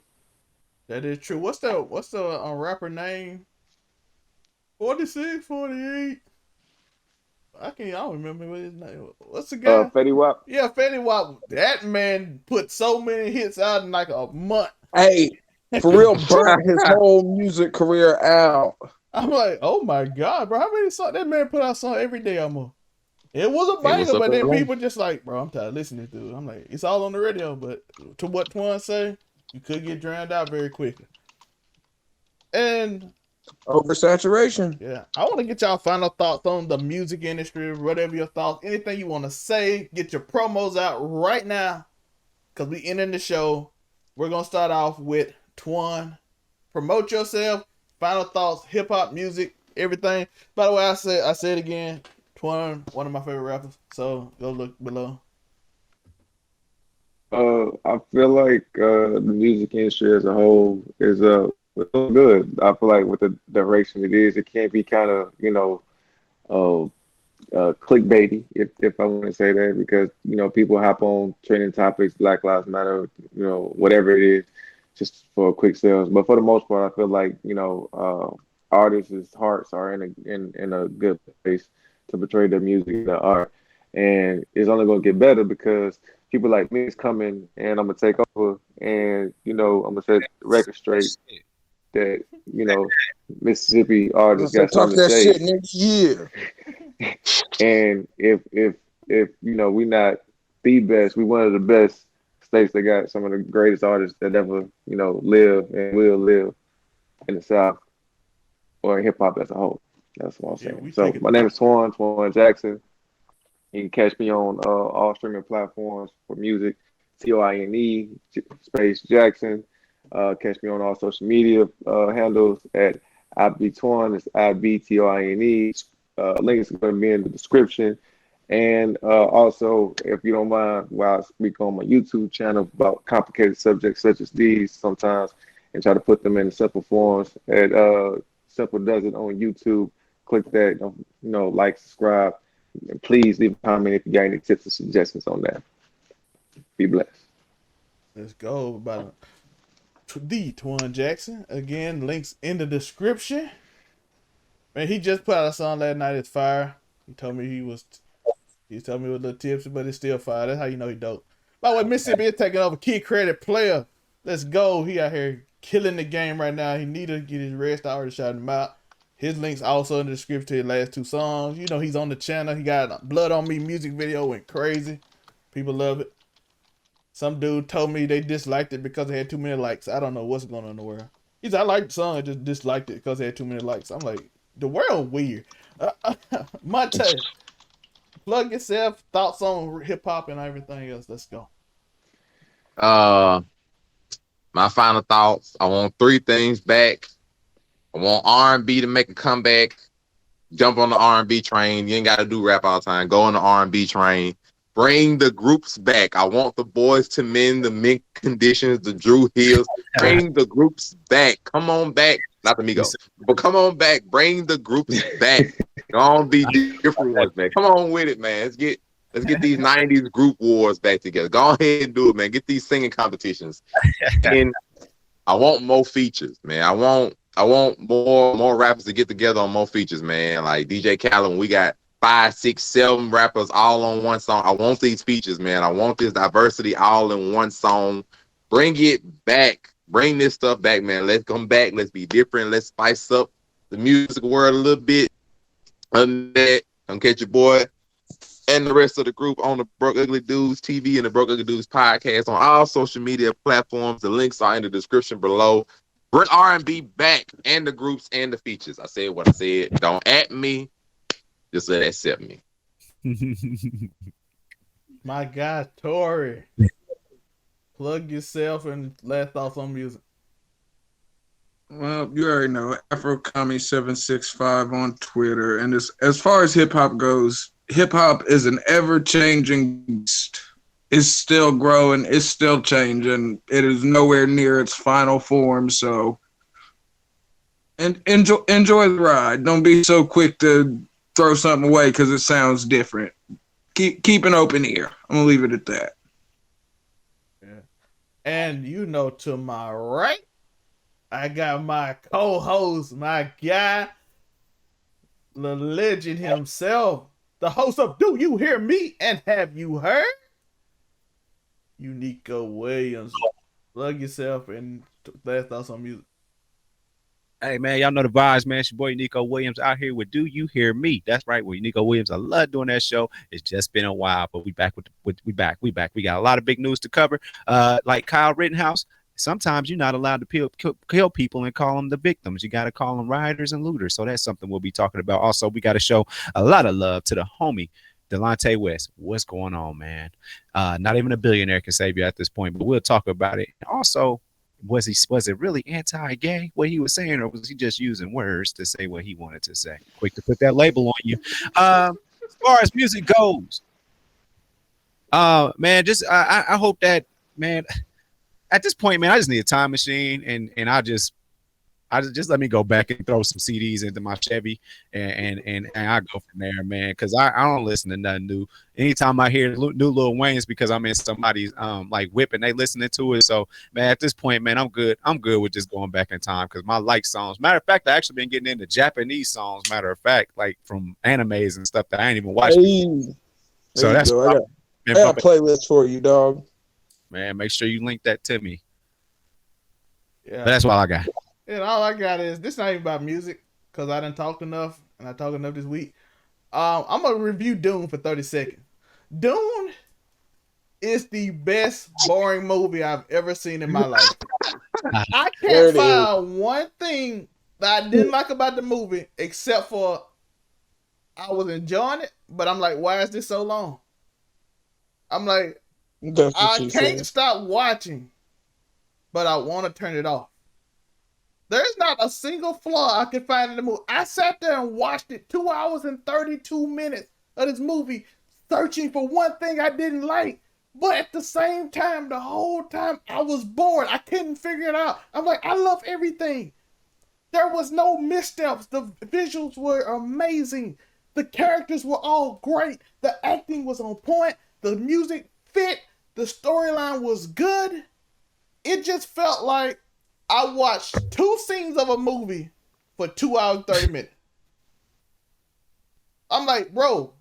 that is true. What's the rapper name? 46, 48. I don't remember what his name. What's the guy? Fetty Wap. Yeah, Fetty Wap. That man put so many hits out in like a month. Hey, for real, burnt his whole music career out. I'm like, oh my god, bro, how many songs that man put out song every day almost? It was a It was banger, but then something. people just like, bro, I'm tired of listening to it. I'm like, it's all on the radio, but to what Toine say, you could get drowned out very quickly. And Oversaturation. yeah, I want to get y'all final thoughts on the music industry, whatever your thoughts, anything you want to say, get your promos out right now, because we ending the show. We're going to start off with Toine. Promote yourself, final thoughts, hip hop, music, everything. By the way, I said again, Toine, one of my favorite rappers, so go look below. I feel like the music industry as a whole is it's so good. I feel like with the direction it is, it can't be kind of, you know, uh, clickbaity, if I want to say that, because you know people hop on trending topics, Black Lives Matter, you know, whatever it is, just for quick sales. But for the most part, I feel like, you know, artists' hearts are in a good place to portray their music and their art, and it's only going to get better because people like me is coming, and I'm gonna take over, and you know I'm gonna set the record straight that, you know, Mississippi artists So got talk something to that say. shit next year. And if you know we not the best, we one of the best states that got some of the greatest artists that ever, you know, live and will live in the South or in hip hop as a whole. That's what I'm Yeah, saying. we So take it. my name is Toine Jackson. You can catch me on all streaming platforms for music. Toine space Jackson. Catch me on all social media handles at IBToine. It's IBTOINE. Links are going to be in the description. And also, if you don't mind, while I speak on my YouTube channel about complicated subjects such as these sometimes, and try to put them in simple forms at Simple Does It on YouTube. Click that, you know, like, subscribe, and please leave a comment if you got any tips or suggestions on that. Be blessed. Let's go about the Toine Jackson. Again, links in the description. Man, he just put out a song last night. It's fire. He told me he told me it was a little tipsy, but it's still fire. That's how you know he dope. By the way, Mississippi is taking over Kid Credit Player. Let's go. He out here killing the game right now. He need to get his rest. I already shouted him out. His link's also in the description to his last two songs. You know he's on the channel. He got Blood on Me music video, went crazy. People love it. Some dude told me they disliked it because it had too many likes. I don't know what's going on in the world. He said, I liked the song, I just disliked it because it had too many likes. I'm like, the world weird. Montay, plug yourself, thoughts on hip hop and everything else. Let's go. My final thoughts. I want three things back. I want R&B to make a comeback. Jump on the R&B train. You ain't got to do rap all the time. Go on the R&B train. Bring the groups back. I want the Boys to Men, the Mint Conditions, the Drew Hills. Bring the groups back. Come on back. Not the Migos, but come on back. Bring the groups back. Don't be different ones, man. Come on with it, man. Let's get these 90s group wars back together. Go ahead and do it, man. Get these singing competitions. And I want more features, man. I want more rappers to get together on more features, man. Like DJ Khaled, we got 5, 6, 7 rappers all on one song. I want these features, man. I want this diversity all in one song. Bring it back. Bring this stuff back, man. Let's come back. Let's be different. Let's spice up the music world a little bit. Other than that, come catch your boy and the rest of the group on the Broke Ugly Dudes TV and the Broke Ugly Dudes podcast on all social media platforms. The links are in the description below. Bring R&B back and the groups and the features. I said what I said. Don't at me. Just let accept me. My guy, Tori. Plug yourself and last thoughts on music. Well, you already know AfroCommy765 on Twitter. And as far as hip hop goes, hip hop is an ever-changing beast. It's still growing. It's still changing. It is nowhere near its final form. So, and enjoy the ride. Don't be so quick to throw something away because it sounds different. Keep an open ear. I'm gonna leave it at that. Yeah. And to my right, I got my co-host, my guy, the legend himself, the host of Do You Hear Me and Have You Heard? Unico Williams. Plug yourself and last thoughts on music. Hey, man, y'all know the vibes, man. It's your boy Nico Williams out here with Do You Hear Me? That's right, with Nico Williams. I love doing that show. It's just been a while, but we back we back. We got a lot of big news to cover. Like Kyle Rittenhouse, sometimes you're not allowed to kill people and call them the victims. You got to call them rioters and looters. So that's something we'll be talking about. Also, we got to show a lot of love to the homie, Delonte West. What's going on, man? Not even a billionaire can save you at this point, but we'll talk about it. Also, was it really anti-gay, what he was saying, or was he just using words to say what he wanted to say? Quick to put that label on you. As far as music goes, man, I hope that, man, at this point, man, I just need a time machine, and I just let me go back and throw some CDs into my Chevy, and I go from there, man, because I don't listen to nothing new. Anytime I hear new Lil Wayne's because I'm in somebody's like whip and they listening to it. So, man, at this point, man, I'm good with just going back in time because my like songs. Matter of fact, I actually been getting into Japanese songs. Matter of fact, like from animes and stuff that I ain't even watched. Hey, So that's I got a playlist for you, dog. Man, make sure you link that to me. Yeah, but that's all I got. And all I got is this not even about music because I done talked enough and I talked enough this week. I'm gonna review Dune for 30 seconds. Dune is the best boring movie I've ever seen in my life. I can't find one thing that I didn't like about the movie except for I was enjoying it, but I'm like, why is this so long? I'm like, I can't stop watching, but I want to turn it off. There's not a single flaw I can find in the movie. I sat there and watched it 2 hours and 32 minutes of this movie, searching for one thing I didn't like. But at the same time, the whole time, I was bored. I couldn't figure it out. I'm like, I love everything. There was no missteps. The visuals were amazing. The characters were all great. The acting was on point. The music fit. The storyline was good. It just felt like I watched 2 scenes of a movie for 2 hours, 30 minutes. I'm like, bro,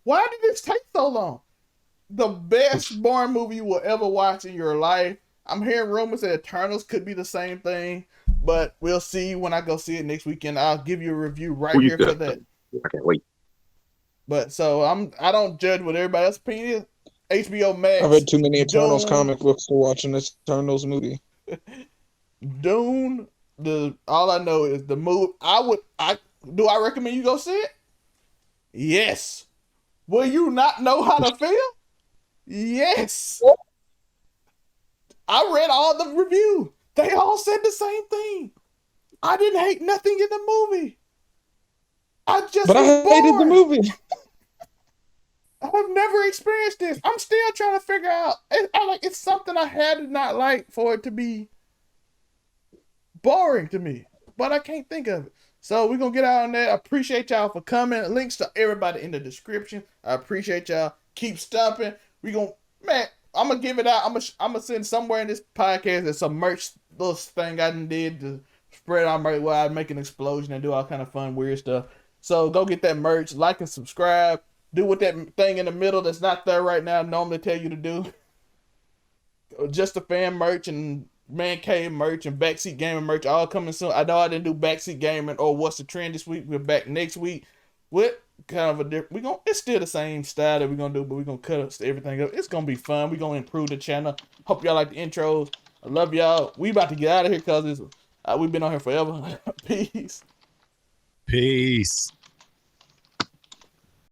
why did this take so long? The best boring movie you will ever watch in your life. I'm hearing rumors that Eternals could be the same thing, but we'll see when I go see it next weekend. I'll give you a review right here for that. I can't wait. But so I don't judge what everybody else's opinion is. HBO Max. I've read too many Eternals comic books to watch an Eternals movie. Dune, all I know is the movie. Do I recommend you go see it? Yes. Will you not know how to feel? Yes. I read all the reviews. They all said the same thing. I didn't hate nothing in the movie. I just But I was hated the bored. movie. I've never experienced this. I'm still trying to figure out. It's something I had to not like for it to be boring to me, but I can't think of it. So we're gonna get out on that. I appreciate y'all for coming. Links to everybody in the description. I appreciate y'all. Keep stopping. We gonna man. I'm gonna give it out. I'm gonna send somewhere in this podcast there's some merch little thing I did to spread our merch while I make an explosion and do all kind of fun weird stuff. So go get that merch, like and subscribe. Do what that thing in the middle that's not there right now normally tell you to do. Just a fan merch and man cave merch and backseat gaming merch all coming soon. I know I didn't do backseat gaming or what's the trend this week. We're back next week with kind of a different. It's still the same style that we're gonna do, but we're gonna cut everything up. It's gonna be fun. We're gonna improve the channel. Hope y'all like the intros. I love y'all. We about to get out of here because we've been on here forever. Peace. Peace.